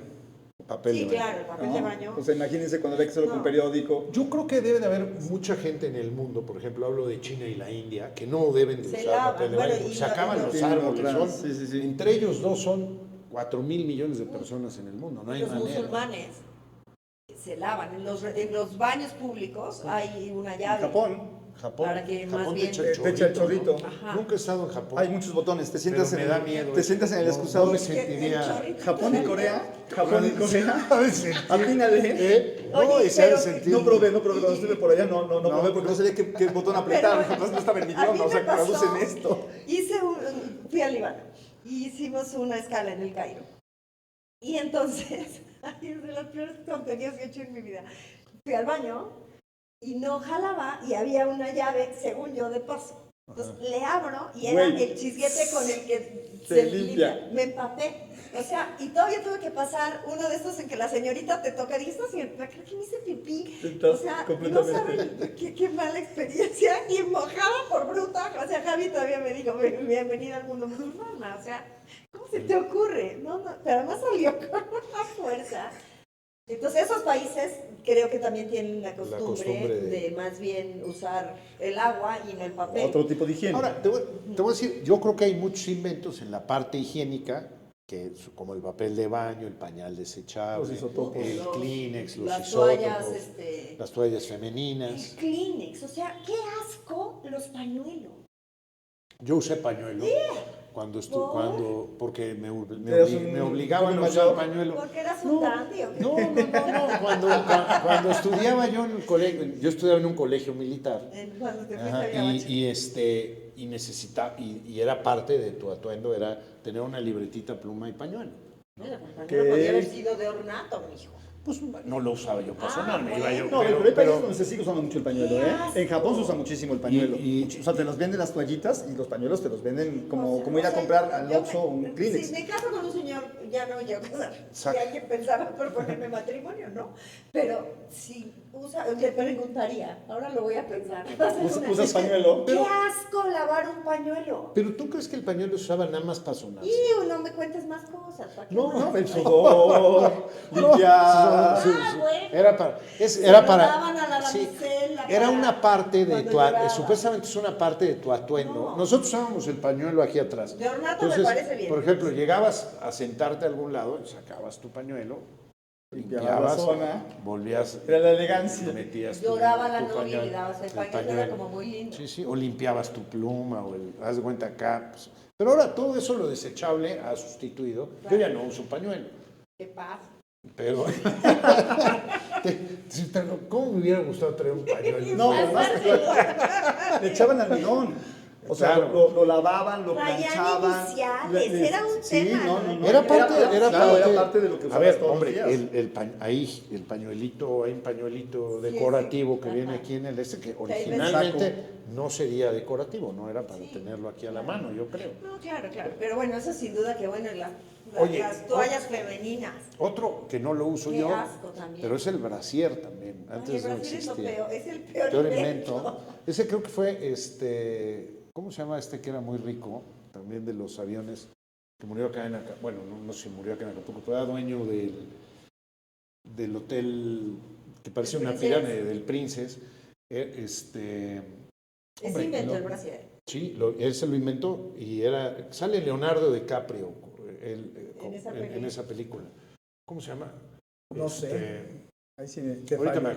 A: Papel
B: Sí,
A: de baño.
B: claro, el papel
C: ¿no?
B: de baño.
C: O sea, imagínense cuando había que hacerlo con
B: No.
C: periódico.
A: Yo creo que debe de haber mucha gente en el mundo, por ejemplo, hablo de China y la India, que no deben de
B: Se
A: usar
B: lavan,
A: papel de
B: bueno,
A: baño, porque
B: y
A: se acaban
B: lo-
A: los
C: tienen
A: árboles.
C: otras,
A: Son,
C: sí, sí, sí.
A: Entre ellos dos son 4.000 millones de personas en el mundo, no hay
B: Los
A: manera.
B: musulmanes se lavan. En los baños públicos hay una
C: En
B: llave.
C: Japón
A: Japón,
B: Para que
A: Japón
B: más
A: te
B: bien-
A: echa el
C: te echa el chorrito.
A: ¿no?
B: Ajá.
A: Nunca he estado en Japón.
C: hay muchos botones. Te sientas,
A: Pero me da miedo
C: te
A: eso.
C: sientas en el
A: No,
C: excusado.
A: no me
B: Es que el
A: sentiría-
B: chorrito-
C: Japón y Corea. Japón y Corea.
A: Ha de sentir.
C: Atínale.
A: No,
B: Oye,
A: y se ha de
B: pero-
A: sentir.
C: No probé. Cuando estuve por allá no probé porque no sabía qué botón apretar. Además no estaba en mi
B: a mí
C: idioma. O
B: me
C: sea,
B: pasó-
C: traducen esto.
B: Fui al Líbano y hicimos una escala en el Cairo. Y entonces, ay, es de las peores tonterías que he hecho en mi vida. Fui al baño y no jalaba y había una llave, según yo, de paso. Entonces le abro y era
C: Güey.
B: el chisguete con el que
C: Se limpia.
B: Me empapé. O sea, y todavía tuve que pasar uno de estos en que la señorita te toca y dices, señorita, creo que me hice pipí.
C: Estás
B: O sea, no
C: completamente-
B: saben qué mala experiencia. Y mojada por bruta. O sea, Javi todavía me dijo, bienvenida al mundo musulmana. O sea, ¿cómo se te ocurre? No, pero además salió con una fuerza. Entonces, esos países creo que también tienen la costumbre de más bien usar el agua y no el papel.
C: Otro tipo de higiene.
A: Ahora, te voy a decir, yo creo que hay muchos inventos en la parte higiénica, como el papel de baño, el pañal desechable,
C: Los isotopos.
A: el Kleenex, los
B: las
A: isótopos,
B: toallas,
A: las toallas
B: el
A: femeninas.
B: Kleenex. O sea, qué asco los pañuelos.
A: Yo usé pañuelo porque me
C: Eras
A: me
C: un
A: obligaban a
C: joven
A: usar
C: mayor.
A: pañuelo.
B: Porque eras un dandy, ¿o qué?
A: No. Cuando estudiaba yo en el colegio, yo estudiaba en un colegio militar.
B: Cuando te fuiste
A: Ajá,
B: a Gabacho.
A: y necesitaba, y era parte de tu atuendo, era tener una libretita, pluma y pañuelo.
B: Mira, el pañuelo
C: ¿Qué?
B: podía haber sido de ornato, mijo.
A: Pues no lo usaba yo personal, me iba yo.
C: No, pero hay países donde se sigue usando mucho el pañuelo,
B: ¡Qué
C: ¿eh?
B: asco!
C: En Japón se usa muchísimo el pañuelo.
A: Y-
C: O sea, te los venden las toallitas y los pañuelos te los venden como,
B: O sea,
C: como ir a
B: o sea,
C: comprar al
B: yo
C: Oxxo un Kleenex.
B: Si me caso con un señor, ya no yo casar. Si
A: Exacto.
B: alguien pensaba proponerme matrimonio, ¿no? Pero si le preguntaría, ahora lo voy a pensar.
C: ¿Usas pañuelo?
B: ¡Qué asco lavar un pañuelo!
A: Pero tú crees que el pañuelo se usaba nada más para sonarse.
B: Y no me cuentes más cosas. ¿para qué
A: No,
B: más?
C: No, el sudor, limpiar.
B: Bueno.
A: Era para,
B: Se
A: era
B: lo
A: para,
B: daban a la
A: sí,
B: damisela
A: era
B: para
A: una parte de
B: cuando
A: tu,
B: lloraba.
A: supuestamente es una parte de tu atuendo.
B: No.
A: Nosotros usábamos el pañuelo aquí atrás.
B: De ornato me parece bien.
A: por ejemplo, llegabas a sentarte a algún lado, sacabas tu pañuelo,
C: Limpiabas la zona.
A: volvías,
C: Era la elegancia.
A: metías
B: Lloraba la
A: tu
B: novia y le dabas el pañuelo, era como muy lindo.
A: Sí, o limpiabas tu pluma, haz de cuenta acá. Pues. Pero ahora todo eso lo desechable ha sustituido. Yo ya no uso pañuelo.
B: ¿Qué pasa?
A: Pero, ¿cómo me hubiera gustado traer un pañuelo?
C: No, además le echaban almidón. O sea,
A: Claro.
C: lo lavaban, lo
B: Traían
C: planchaban.
B: iniciales, era un
C: sí,
B: tema,
C: no,
B: ¿no?
C: no.
A: Era parte,
C: era parte de lo que
A: A
C: usabas
A: ver,
C: todos
A: hombre,
C: los días.
A: ahí el pañuelito, hay un pañuelito
B: Sí,
A: decorativo
B: sí,
A: que
B: ajá.
A: viene aquí en el que
B: ahí
A: originalmente
C: ves.
A: no sería decorativo, no era para tenerlo aquí a la mano, yo creo.
B: No, claro. Pero bueno, eso sin duda que bueno,
A: Oye,
B: las toallas femeninas.
A: Otro que no lo uso
B: Qué
A: yo,
B: asco también.
A: pero es el brasier también. Antes
B: Ay,
A: no
B: el brasier es lo
A: existía.
B: peor, es el peor
A: Peor
B: invento.
A: invento. Ese creo que fue ¿cómo se llama este que era muy rico? También de los aviones, que murió acá en Acapulco. Bueno, no sé si murió acá en Acapulco, pero era dueño del hotel que parece
B: El
A: una
B: Princess.
A: pirámide, del Princess.
B: Ese
A: Hombre,
B: inventó el brasier.
A: Sí, él se lo inventó y sale Leonardo DiCaprio en esa película. ¿Cómo se llama?
C: No sé. Ahí sí te
A: Ahorita
C: fallo.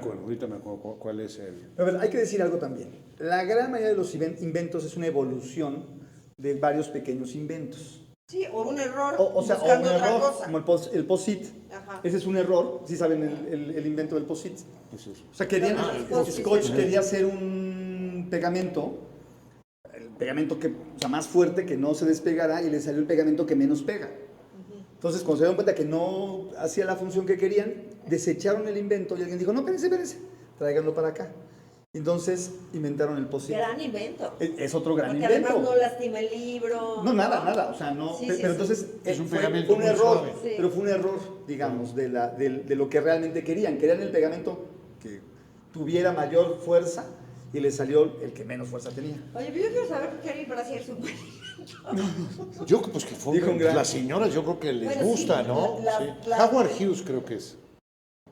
A: me acuerdo cuál es el...
C: Pero a ver, hay que decir algo también. La gran mayoría de los inventos es una evolución de varios pequeños inventos.
B: Sí, o un error,
C: O sea, o un
B: buscando otra
C: error,
B: cosa.
C: como el POSIT.
B: Ajá.
C: Ese es un error, si saben el invento del POSIT.
A: ¿Qué es eso?
C: O sea, querían,
B: Ah, el Post-it.
C: Scotch quería hacer un pegamento, el pegamento más fuerte que no se despegara y le salió el pegamento que menos pega. Entonces, cuando se dieron cuenta que no hacía la función que querían, desecharon el invento y alguien dijo, no, espérense, tráiganlo para acá. Entonces, inventaron el POSIT.
B: Gran invento.
C: Es otro gran
B: Porque
C: invento.
B: además no lastima el libro.
C: No, nada, o sea, no,
B: Sí,
C: pero
B: sí,
C: entonces
A: Es un
C: fue
A: pegamento
C: un
A: muy
C: error,
A: suave.
B: Sí.
C: pero fue un error, digamos, de lo que realmente querían. Querían el pegamento que tuviera mayor fuerza y le salió el que menos fuerza tenía.
B: Oye, pero yo quiero saber por qué el brasier super.
A: Yo pues que fue
C: Dijo un gran-
A: las señoras yo creo que les
B: Bueno,
A: gusta,
B: sí,
A: ¿no?
B: la-
A: Sí.
B: la-
A: Howard Hughes creo que es.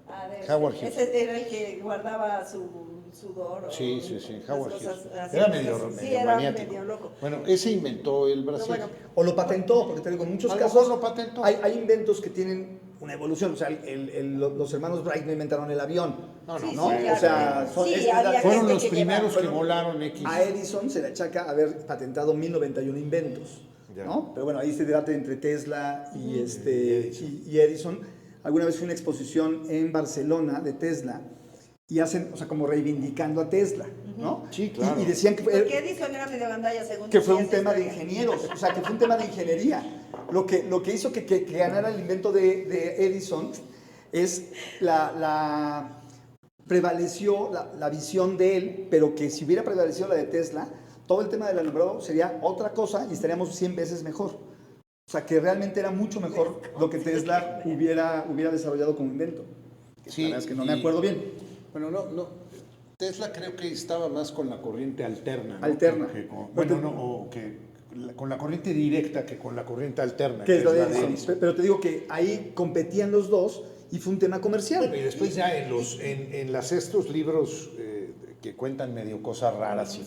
B: A ver,
A: Howard Hughes.
B: ese era el que guardaba su sudor. o
A: Sí,
B: las
A: Howard
B: cosas
A: Hughes.
B: así,
A: Era
B: cosas-
A: medio
B: sí, era
A: maniático.
B: medio loco.
A: Bueno, ese inventó el
B: Pero
A: brasier.
B: bueno,
C: O lo patentó, porque te digo, en muchos
A: A lo
C: casos
A: mejor lo patentó.
C: hay inventos que tienen una evolución. O sea, los hermanos Wright no inventaron el avión.
A: No,
B: sí,
C: ¿no?
B: sí,
C: O
B: claro.
C: sea,
B: Sí,
C: es
B: había
C: la-
A: Fueron
B: gente
A: los
B: que
A: primeros que
C: llevaba-
A: volaron X.
C: A Edison se le achaca haber patentado 1091 inventos,
A: Ya.
C: ¿no? Pero bueno, ahí se debate entre Tesla y
A: Edison.
C: y Edison. Alguna vez fue una exposición en Barcelona de Tesla y hacen, o sea, como reivindicando a Tesla, ¿no?
A: Sí, claro.
C: Y decían que
B: porque Edison era medio gandalla, según
C: que fue
B: decía
C: un
B: esa
C: tema de
B: historia.
C: ingenieros, o sea, que fue un tema de ingeniería. Lo que hizo que ganara el invento de Edison es prevaleció la visión de él, pero que si hubiera prevalecido la de Tesla, todo el tema del alumbrado sería otra cosa y estaríamos 100 veces mejor. O sea, que realmente era mucho mejor lo que Tesla hubiera desarrollado como invento.
A: Sí,
C: La verdad es que no me acuerdo bien.
A: Bueno, no. Tesla creo que estaba más con la corriente alterna. ¿no?
C: Alterna.
A: Con la corriente directa que con la corriente alterna.
C: Que es la de
A: de
C: Edison.
A: Edison.
C: Pero te digo que ahí competían los dos y fue un tema comercial.
A: Bueno, y después ya en estos libros que cuentan medio cosas raras y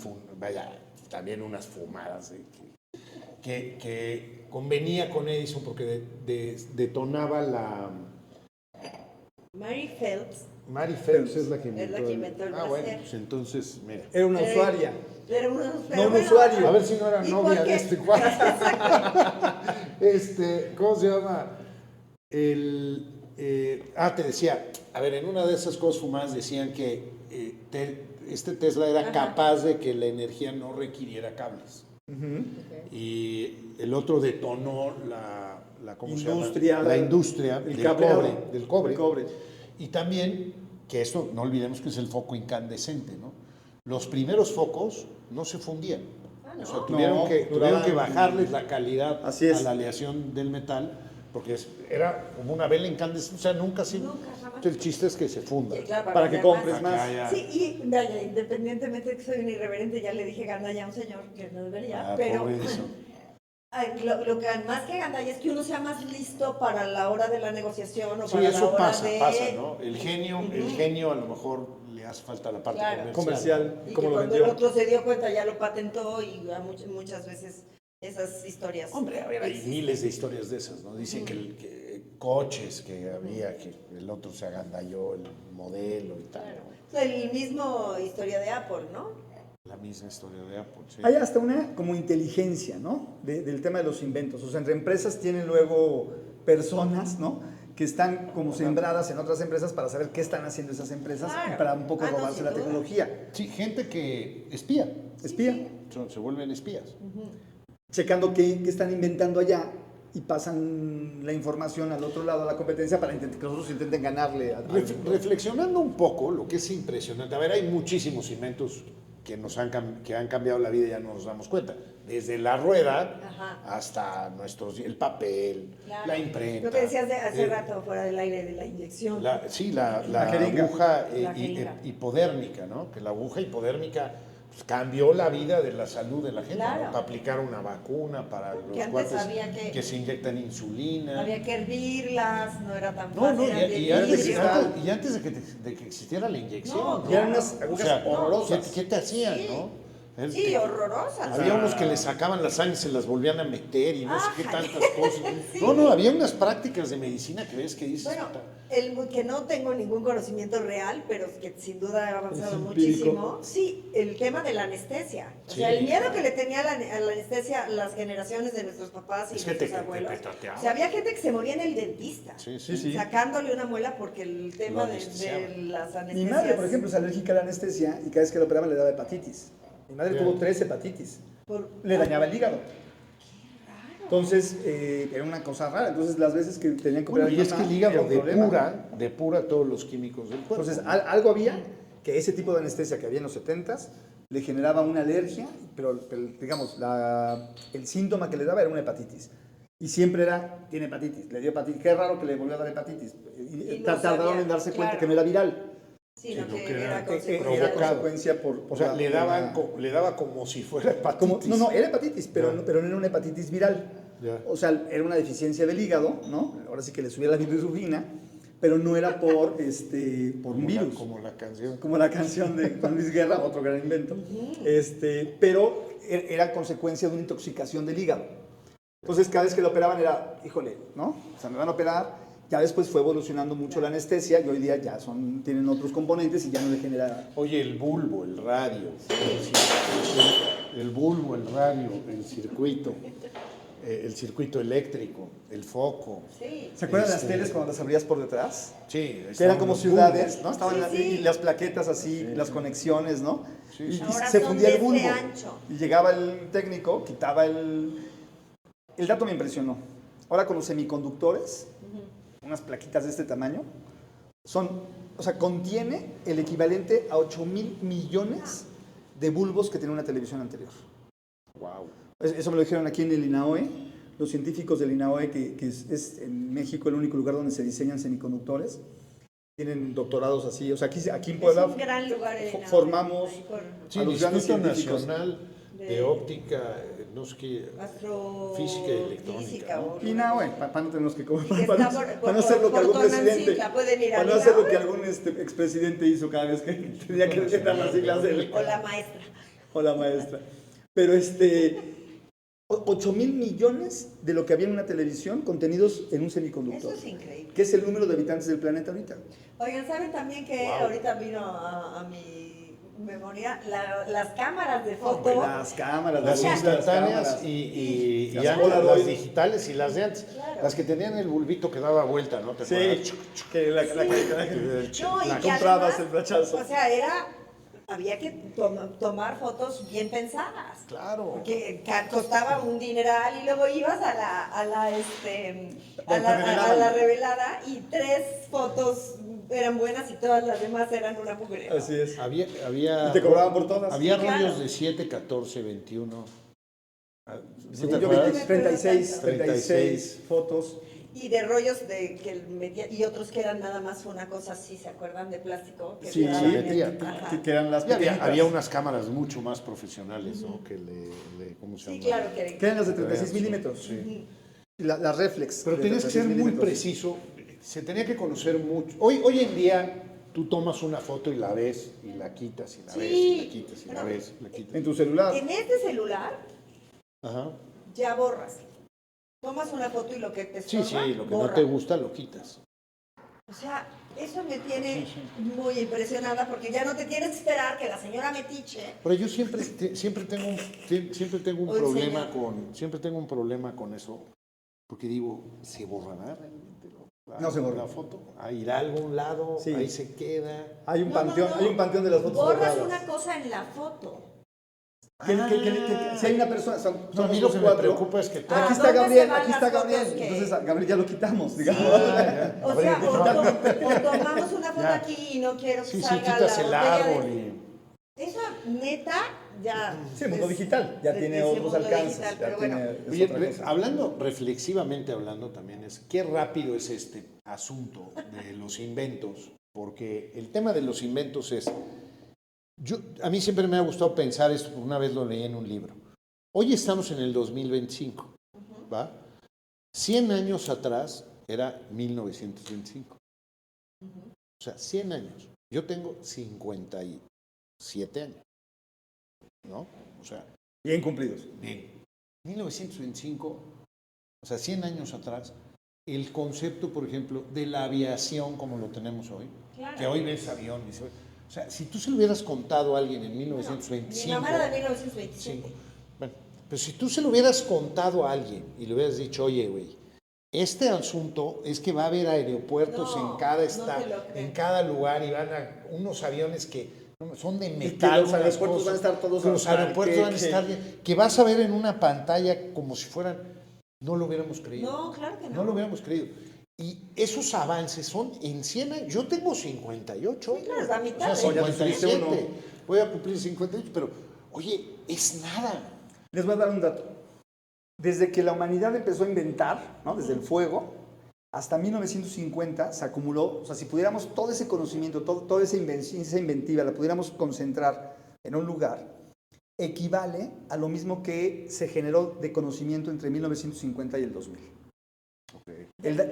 A: también unas fumadas que convenía con Edison porque detonaba la...
B: Mary Phelps
A: Mary Phelps es la que
B: Es la que inventó el
A: bueno,
B: brasier.
A: pues entonces, mira.
C: Era una usuaria.
B: Era un
C: No un usuario.
A: A ver si no era
B: ¿y
A: novia
B: por
A: de
B: qué?
A: este cuadro. ¿Cómo se llama? Te decía, a ver, en una de esas cosas fumadas decían que este Tesla era capaz de que la energía no requiriera cables. Y el otro detonó ¿cómo se llama? La industria del cobre. Y también, que esto no olvidemos que es el foco incandescente, ¿no? Los primeros focos no se fundían.
B: Ah, ¿no?
A: O sea, tuvieron que bajarles la calidad
C: Así es.
A: a la aleación del metal, porque era como una vela incandescente, o sea, nunca se...
B: Nunca, jamás.
A: El chiste es que se funda.
B: Sí, claro,
C: Para que
B: vender
C: compres más.
B: Sí, y vaya, independientemente de que soy un irreverente, ya le dije gandalla a un señor que no debería, pero
A: pobre de eso.
B: lo que más que gandalla es que uno sea más listo para la hora de la negociación o
A: Sí,
B: para la
A: eso
B: hora
A: pasa,
B: de...
A: ¿no? El genio a lo mejor le hace falta la parte
B: Claro.
C: Comercial.
B: Y que
C: ¿Cómo lo
B: cuando
C: vendió?
B: el otro se dio cuenta ya lo patentó y muchas veces esas historias.
A: Hombre, a ver, hay
B: existen.
A: miles de historias de esas, ¿no? Dicen que coches que había, que el otro se agandalló, el modelo y tal.
B: Claro.
A: ¿no?
B: El mismo historia de Apple, ¿no?
A: La misma historia de Apple, sí.
C: Hay hasta una como inteligencia, ¿no? Del tema de los inventos. O sea, entre empresas tienen luego personas, ¿no? Que están como sembradas en otras empresas para saber qué están haciendo esas empresas
B: Claro.
C: y para un poco
B: Ah, no,
C: robarse
B: sin
C: la
B: duda.
C: tecnología.
A: Sí, gente que espía,
C: Espía,
A: se vuelven espías.
C: checando qué están inventando allá y pasan la información al otro lado, a la competencia, para que los otros intenten ganarle.
A: Reflexionando un poco, lo que es impresionante, a ver, hay muchísimos inventos que que han cambiado la vida y ya no nos damos cuenta. Desde la rueda hasta el papel,
B: Claro.
A: la imprenta.
B: Lo que decías hace rato fuera del aire de la inyección.
A: La
C: jeringa.
A: aguja
B: La jeringa.
A: hipodérmica, ¿no? Que la aguja hipodérmica pues, cambió la vida de la salud de la gente,
B: Claro.
A: ¿no? Para aplicar una vacuna, para los
B: antes
A: cuates
B: había que
A: se inyectan insulina.
B: Había que hervirlas, no era tan
A: No,
B: fácil.
A: no,
B: eran de
A: y antes,
B: vidrio.
A: de que existiera la inyección.
B: No,
A: ¿no?
C: Y eran unas
A: O
C: agujas
A: sea,
C: horrorosas.
A: ¿qué te hacían,
B: Sí.
A: no?
B: Sí, horrorosas.
A: Había unos que le sacaban la sangre y se las volvían a meter y no sé qué
B: Ájale.
A: tantas cosas.
B: Sí.
A: No, había unas prácticas de medicina que ves que dices.
B: Bueno,
A: puta,
B: que no tengo ningún conocimiento real, pero que sin duda ha avanzado
C: Es empírico.
B: muchísimo. Sí, el tema de la anestesia. O sea,
A: Sí.
B: el miedo que le tenía a la anestesia las generaciones de nuestros papás y
A: Es que
B: nuestros
A: te
B: abuelos.
A: petateaba.
B: O sea, había gente que se moría en el dentista.
A: Sí,
C: Sí, sí.
B: Sacándole una muela porque el tema
A: Lo
B: de
A: anestesiaban.
B: las
C: Mi
B: anestesias.
C: madre, por ejemplo, es alérgica a la anestesia y cada vez que la operaban le daba hepatitis. Mi madre
A: Bien.
C: tuvo 3 hepatitis.
B: Por-
C: Le dañaba el hígado. Entonces, era una cosa rara. Entonces, las veces que tenían que
A: Bueno,
C: operar a
A: y
C: mi
A: es que
C: mamá,
A: el hígado
C: era un problema.
A: depura todos los químicos del cuerpo.
C: Entonces, algo había que ese tipo de anestesia que había en los 70s le generaba una alergia, pero digamos, el síntoma que le daba era una hepatitis. Y siempre tiene hepatitis, le dio hepatitis. Qué raro que le volvió a dar hepatitis.
B: Y no
C: Tardaron
B: sabía,
C: en darse cuenta
B: claro.
C: que no era viral.
B: Sino
A: Sí, lo
B: que
A: que
B: era
A: era
B: consecuencia.
C: Era
B: de-
C: consecuencia por
A: O sea, le daba como si fuera hepatitis.
C: no, era hepatitis, pero
A: Ya.
C: pero no era una hepatitis viral.
A: Ya.
C: O sea, era una deficiencia del hígado, ¿no? Ahora sí que le subía la nitroglicerina, pero no era por un virus.
A: Como la canción.
C: Como la canción de Juan Luis Guerra, otro gran invento. Pero era consecuencia de una intoxicación del hígado. Entonces, cada vez que lo operaban era, híjole, ¿no? O sea, me van a operar. Ya después fue evolucionando mucho la anestesia y hoy día ya tienen otros componentes y ya no le genera...
A: Oye, el bulbo, el radio, el bulbo, el radio, el circuito eléctrico, el foco.
B: Sí.
C: ¿Se acuerdan de las teles cuando las abrías por detrás?
A: Sí,
C: Que eran como
A: los
C: ciudades,
A: bulbos.
C: ¿no? Estaban
B: Sí, sí.
C: y las plaquetas así, las conexiones, ¿no?
A: Sí,
C: y
A: sí.
B: Ahora
C: se
B: son
C: fundía el
B: de
C: bulbo.
B: este ancho.
C: Y llegaba el técnico, quitaba el... El dato me impresionó. Ahora con los semiconductores, unas plaquitas de este tamaño, contiene el equivalente a 8,000 millones de bulbos que tenía una televisión anterior.
A: Wow.
C: Eso me lo dijeron aquí en el INAOE, los científicos del INAOE, que es en México el único lugar donde se diseñan semiconductores. Tienen doctorados así, o sea, aquí en
B: Es
C: Puebla
B: un gran lugar.
C: formamos
B: ahí por
A: Sí,
C: a
A: el
C: los grandes
A: Instituto
C: científicos.
A: Nacional de Óptica, no sé qué,
B: astrofísica
A: Física y electrónica, ¿no?
C: INAOE, para no tenernos que comer,
B: Que
C: para,
B: está
C: para no hacer lo que algún presidente,
B: Tonantzintla, pueden ir
C: para
B: al
C: no hacer lo
B: INAOE.
C: que algún expresidente hizo cada vez que tenía que decir las siglas del...
B: O la maestra.
C: O la maestra. Pero 8,000 millones de lo que había en una televisión contenidos en un semiconductor.
B: Eso es increíble.
C: Que es el número de habitantes del planeta ahorita.
B: Oigan, ¿saben también que ahorita vino a mi memoria las cámaras de foto?
C: Las cámaras,
A: Las
C: las
A: instantáneas
C: cámaras.
A: y
C: Las
A: ya
C: Polaroid.
A: las digitales y las de antes.
B: Claro.
A: Las que tenían el bulbito que daba vuelta, ¿no? ¿Te
C: Sí,
A: acuerdas?
C: que la
B: No, y
C: la
B: que
C: comprabas
B: además,
C: el flachazo.
B: O sea, había que tomar fotos bien pensadas.
A: Claro.
B: Que costaba un dineral y luego ibas a la
C: revelada.
B: revelada y 3 fotos eran buenas y todas las demás eran una mujer.
C: Así es.
A: Había,
C: Y te cobraban por todas.
A: Había
B: Sí, claro.
A: rollos de 7, 14, 21. ¿Sí te
C: Yo
A: acuerdas?
C: vi 36
A: 36
C: fotos.
B: Y de rollos de que metía, y otros que eran nada más una cosa así, ¿se acuerdan? De plástico. Que
C: Sí,
B: quedaban
A: metía.
B: ajá.
C: Que eran las
A: Y había,
C: pequeñitas.
A: había unas cámaras mucho más profesionales, ¿no? Que ¿cómo se
B: Sí,
A: llama?
B: claro
C: Que eran las de 36
A: Sí,
C: milímetros.
A: sí.
C: Las reflex.
A: Pero
C: de
A: tenías que ser
C: 36
A: muy
C: milímetros.
A: preciso. Se tenía que conocer mucho. Hoy en día tú tomas una foto y la ves y la quitas y la ves y la quitas y la ves y la quitas.
C: En tu celular.
B: En este celular
A: Ajá.
B: ya borras. Tomas una foto y lo que te
A: Sí,
B: estorba,
A: sí, lo que
B: borra.
A: no te gusta lo quitas.
B: O sea, eso me tiene muy impresionada porque ya no te tienes que esperar que la señora metiche.
A: Pero yo siempre tengo un
B: O el
A: problema
B: señor.
A: siempre tengo un problema con eso, porque digo, ¿se borrará realmente
C: No se borra.
A: la foto? ¿Irá a algún lado?
C: Sí.
A: Ahí se queda.
C: Hay un
B: No,
C: panteón,
B: no, no.
C: hay un panteón de las fotos
B: Borras
C: borradas.
B: una cosa en la foto.
C: Si hay una persona,
A: No, a
C: somos
A: mí lo
C: los
A: que me
C: 4.
A: preocupa es que tú...
B: Ah,
C: Aquí está
B: ¿dónde
C: Gabriel,
B: se van
C: aquí
B: las
C: está
B: fotos
C: Gabriel.
B: que-
C: Entonces a Gabriel ya lo quitamos, digamos.
B: O sea, o tomamos una foto
A: Ya.
B: aquí y no quiero que
A: Sí, sí,
B: salga
A: quitas
B: la
A: el
B: botella
A: árbol
B: de-
A: y...
B: Eso, neta, ya...
C: Sí, el mundo
B: es-
C: digital ya
B: de-
C: tiene
B: ese
C: otros
B: mundo
C: alcances.
B: digital,
C: Ya
B: pero
C: tiene,
B: bueno.
C: es
A: Oye,
C: otra cosa.
A: hablando, reflexivamente hablando también, es qué rápido es este asunto de los inventos, porque el tema de los inventos es, a mí siempre me ha gustado pensar esto, una vez lo leí en un libro. Hoy estamos en el 2025, ¿va? 100 años atrás era 1925. O sea, 100 años. Yo tengo 57 años, ¿no? O sea,
C: Bien cumplidos.
A: bien. 1925, o sea, 100 años atrás, el concepto, por ejemplo, de la aviación como lo tenemos hoy,
B: Claro.
A: que hoy ves avión, o sea, si tú se lo hubieras contado a alguien en
B: Mi
A: 1925,
B: mamá era de 1925.
A: bueno, pero si tú se lo hubieras contado a alguien y le hubieras dicho, oye, güey, este asunto es que va a haber aeropuertos
B: No,
A: en cada
B: no
A: estado,
B: te lo creo.
A: en cada lugar y van a unos aviones que son de
C: que
A: metal.
C: los
A: unas
C: aeropuertos
A: cosas,
C: van a estar todos
A: que los
C: al
A: aeropuertos van a
C: parque,
A: estar que vas a ver en una pantalla como si fueran, no lo hubiéramos creído.
B: No, claro que no.
A: No lo hubiéramos creído. Y esos avances son en 100 años. Yo tengo 58
B: Sí, claro, es la mitad,
A: O sea,
B: ¿eh?
C: Ya te subiste
A: 57.
C: uno.
A: Voy a cumplir 58, pero, oye, es nada.
C: Les voy a dar un dato. Desde que la humanidad empezó a inventar, ¿no? Desde el fuego, hasta 1950 se acumuló, o sea, si pudiéramos todo ese conocimiento, toda esa inventiva, la pudiéramos concentrar en un lugar, equivale a lo mismo que se generó de conocimiento entre 1950 y el 2000.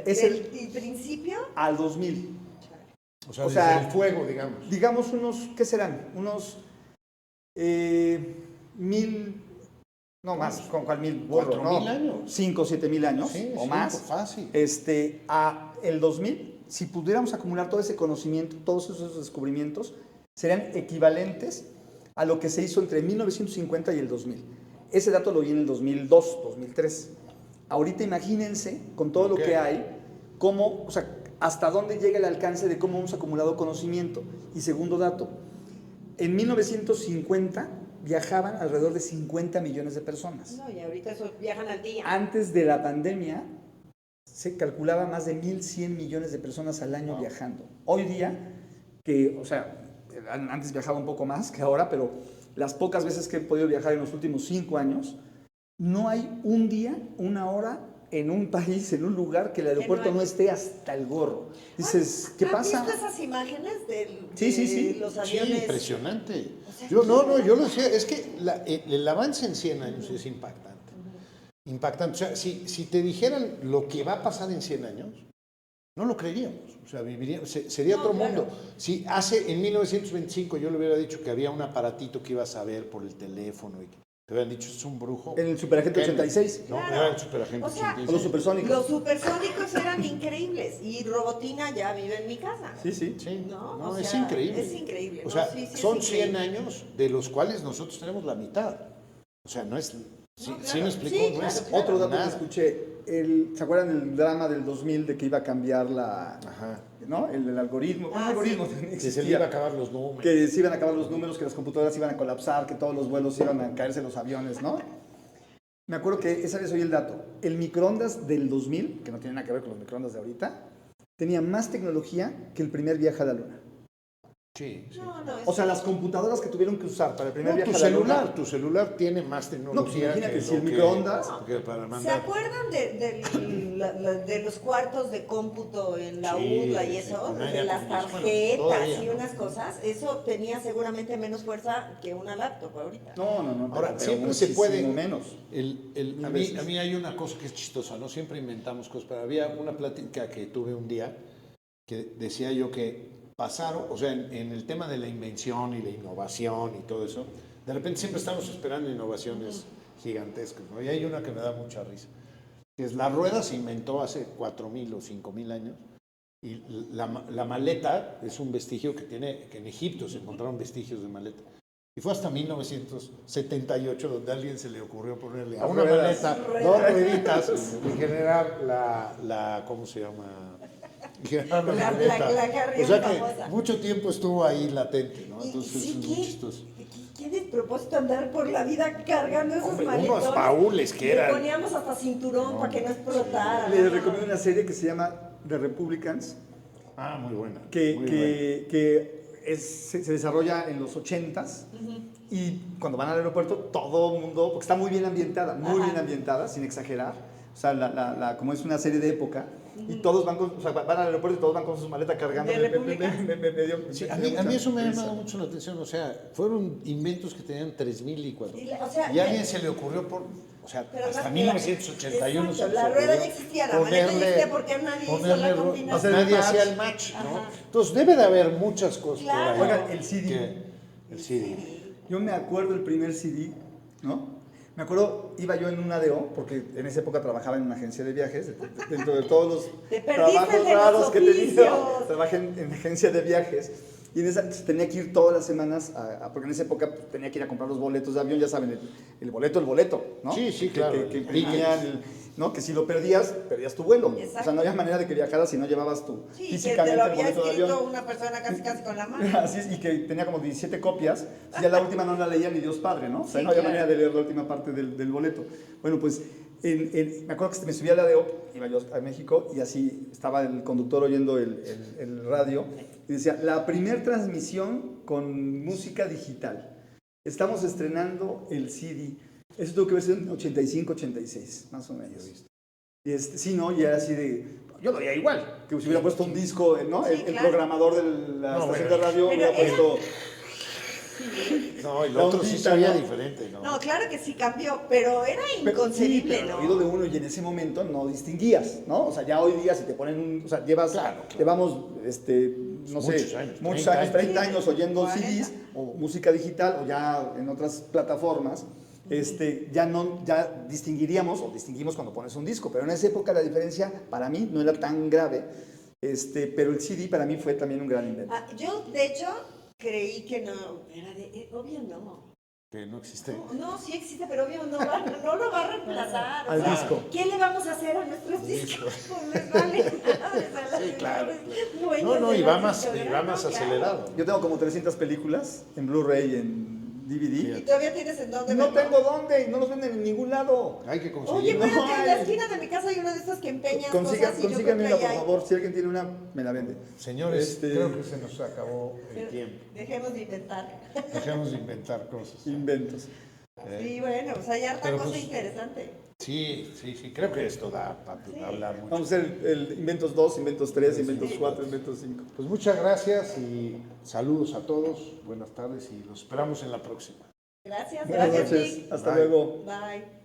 C: Es
B: ¿El principio?
C: al 2000.
A: O sea,
C: O
A: desde
C: sea,
A: el fuego, digamos.
C: Digamos unos, ¿qué serán? Unos 1000, no más, con cuál 1000 borro,
A: 4000
C: ¿no?
A: años.
C: 5 o 7000 años
A: Sí,
C: o
A: sí,
C: más.
A: fácil.
C: A el 2000, si pudiéramos acumular todo ese conocimiento, todos esos descubrimientos, serían equivalentes a lo que se hizo entre 1950 y el 2000. Ese dato lo vi en el 2002, 2003. Ahorita imagínense, con todo lo que hay, cómo, o sea, hasta dónde llega el alcance de cómo hemos acumulado conocimiento. Y segundo dato, en 1950 viajaban alrededor de 50 millones de personas.
B: No, y ahorita esos viajan al día.
C: Antes de la pandemia se calculaba más de 1,100 millones de personas al año viajando. Hoy día, que, o sea, antes viajaba un poco más que ahora, pero las pocas veces que he podido viajar en los últimos 5 años, no hay un día, una hora en un país, en un lugar que el aeropuerto no esté hasta el gorro. Dices, ¿qué pasa?
B: ¿Has visto esas imágenes de
C: Sí.
B: los
A: Sí,
B: aviones?
A: impresionante.
B: O sea,
A: Yo lo decía, es que el avance en 100 años es impactante. Impactante. O sea, si te dijeran lo que va a pasar en 100 años, no lo creeríamos. O sea, sería
B: No,
A: otro
B: claro.
A: mundo. Si en 1925 yo le hubiera dicho que había un aparatito que ibas a ver por el teléfono, te habían dicho, es un brujo.
C: En el Superagente 86.
A: No,
B: Claro.
A: era el Superagente
B: O sea,
A: 86.
C: O los supersónicos.
B: Los supersónicos eran increíbles y Robotina ya vive en mi casa.
C: Sí, sí.
A: Sí,
B: No,
A: no,
B: o
A: es
B: sea,
A: increíble.
B: es increíble,
A: O
B: ¿no?
A: sea,
B: Sí, sí, es
A: son 100
B: increíble.
A: años de los cuales nosotros tenemos la mitad. O sea, no es... Sí,
B: No, claro.
A: ¿sí me explico?
B: Sí,
A: no
B: claro,
A: es
B: claro.
C: Otro dato
A: nada.
C: que escuché, ¿se acuerdan del drama del 2000 de que iba a cambiar
A: Ajá.
C: ¿no? el algoritmo? ¿Cuál algoritmo?
A: Que
C: existía?
A: se le iba a acabar los números.
C: Que se iban a acabar los números, que las computadoras iban a colapsar, que todos los vuelos iban a caerse los aviones, ¿no? Me acuerdo que esa vez oí el dato. El microondas del 2000, que no tiene nada que ver con los microondas de ahorita, tenía más tecnología que el primer viaje a la Luna.
A: Sí, sí.
B: No, no,
C: O sea, las computadoras que tuvieron que usar para el primer
A: No,
C: viaje a la Luna.
A: tu celular tiene más
C: No, pues
A: tecnología.
C: imagínate,
A: que
C: si el
A: lo que-
C: microondas-
A: que para
B: ¿Se
A: mandar.
B: acuerdan de los cuartos de cómputo en la
A: Sí,
B: UDLA y
A: sí,
B: eso?
A: con
B: De
A: aire
B: las
A: acondicionado,
B: tarjetas
A: todavía,
B: y
A: ¿no?
B: unas cosas. Eso tenía seguramente menos fuerza que una laptop ahorita.
C: No.
A: Ahora,
C: pero
A: siempre se
C: muchísimo
A: puede.
C: menos.
A: A mí hay una cosa que es chistosa, ¿no? Siempre inventamos cosas, pero había una plática que tuve un día que decía yo que pasaron, o sea, en el tema de la invención y la innovación y todo eso, de repente siempre estamos esperando innovaciones gigantescas, ¿no? Y hay una que me da mucha risa, que es la rueda se inventó hace 4.000 o 5.000 años y la maleta es un vestigio que en Egipto se encontraron vestigios de maleta. Y fue hasta 1978 donde a alguien se le ocurrió ponerle a una
C: Ruedas.
A: maleta dos rueditas y generar la ¿cómo se llama? Generar la
B: La
A: maleta.
B: carrión
A: O sea que
B: famosa.
A: mucho tiempo estuvo ahí latente, ¿no?
B: Y
A: Entonces
B: sí,
A: es muy chistoso.
B: ¿qué despropósito andar por la vida cargando esos
A: Hombre,
B: maletones?
A: unos baúles que
B: Le
A: eran.
B: poníamos hasta cinturón para que no explotara.
C: Les recomiendo una serie que se llama The Republicans,
A: Ah, muy buena.
C: que,
A: muy
C: que, que se desarrolla en los 80s y cuando van al aeropuerto todo el mundo, porque está muy bien ambientada, sin exagerar, o sea, como es una serie de época, y todos van, o sea, van al aeropuerto y todos van con sus maletas cargando.
B: ¿De República?
A: Sí, a mí eso me ha llamado mucho la atención, o sea, fueron inventos que tenían 3.000 y 4.000.
B: O sea,
A: Y a alguien se le ocurrió o sea,
B: pero
A: hasta
B: la-
A: 1981
B: exacto,
A: se les
B: la rueda
A: ocurrió
B: ya existía, la maleta ya existía porque nadie hizo la
A: ponerle
B: combinación.
A: nadie
C: match.
A: hacía el match, ¿no?
B: Ajá.
A: Entonces debe de haber muchas cosas
B: Claro.
A: por ahí.
C: Oigan, el CD.
A: El CD.
C: Yo me acuerdo el primer CD, ¿no? Me acuerdo, iba yo en un ADO, porque en esa época trabajaba en una agencia de viajes, dentro de todos los
B: Te perdiste
C: trabajos
B: de los
C: raros que he tenido,
B: oficios.
C: trabajé en agencia de viajes. Y en esa tenía que ir todas las semanas, porque en esa época tenía que ir a comprar los boletos de avión, ya saben, el boleto, ¿no?
A: Sí, sí,
C: Que-
A: claro.
C: Que imprimían, ¿no? Que si lo perdías tu vuelo. O sea,
B: Exacto.
C: no había manera de que viajaras si no llevabas tu
B: Sí, que te
C: físicamente
B: lo
C: el
B: había
C: boleto de
B: escrito
C: avión.
B: una persona casi con la mano.
C: Así es, y que tenía como 17 copias, ya la última no la leía ni Dios Padre, ¿no? O sea,
B: Sí,
C: no había
B: claro.
C: manera de leer la última parte del boleto. Bueno, pues me acuerdo que me subí al ADO, iba yo a México, y así estaba el conductor oyendo el radio, y decía, la primer transmisión con música digital. Estamos estrenando el CD. Eso tuvo que ver en 85, 86, más o menos. Y sí, ¿no? Y era así de... Yo lo veía igual, que si hubiera puesto un disco, ¿no?
B: Sí,
C: El
B: claro.
C: programador de la
A: No,
C: estación
A: bueno.
C: de radio
B: Pero
C: hubiera puesto...
A: No, y
C: La
A: lo otro sí
C: ondita,
A: se veía
C: ¿no?
A: diferente, ¿no?
B: No, claro que sí cambió, pero era
C: Pero
B: inconcebible,
C: sí, pero
B: ¿no?
C: el oído de uno y en ese momento no distinguías, ¿no? O sea, ya hoy día si te ponen un... O sea,
A: Claro.
C: llevamos, no
A: Muchos
C: sé,
A: años,
C: muchos
A: 30
C: años, 30 años oyendo
B: 40.
C: CDs o música digital o ya en otras plataformas, ya distinguiríamos o distinguimos cuando pones un disco, pero en esa época la diferencia para mí no era tan grave, pero el CD para mí fue también un gran invento.
B: Yo, de hecho, creí que no, era obvio no.
A: Que no existe.
B: No, sí existe, pero obvio no lo va a reemplazar. o
C: Al
B: sea,
C: disco.
B: ¿Qué le vamos a hacer a nuestros discos? Pues les vale.
A: Sí, claro.
B: Dueños
A: No,
B: de
A: y
B: la
A: va más
B: discográfica, claro.
A: acelerado.
C: Yo tengo como 300 películas en Blu-ray, en DVD.
B: ¿Y todavía tienes en dónde
C: No
B: verlo?
C: tengo dónde, no los venden en ningún lado.
A: Hay que
B: Oye,
A: conseguirlo.
B: pero que en la
C: hay.
B: esquina de mi casa hay uno de estos que empeñas cosas y yo creo
C: Consíganmela,
B: que
C: por
B: ahí hay.
C: favor. Si alguien tiene una, me la vende.
A: Señores, creo que se nos acabó el
B: Pero
A: tiempo.
B: Dejemos de inventar.
A: Dejemos de inventar cosas.
C: Inventos.
B: Sí, bueno, pues hay harta
A: Pero,
B: cosa
A: pues,
B: interesante.
A: Sí, creo que esto da para hablar mucho.
C: Vamos a hacer el Inventos 2, Inventos 3, Inventos
B: Sí.
C: 4, Inventos 5.
A: Pues muchas gracias y saludos a todos. Buenas tardes y los esperamos en la próxima.
B: Gracias,
C: Buenas
B: gracias,
C: noches.
B: Nick.
C: Hasta
A: Bye.
C: luego.
B: Bye.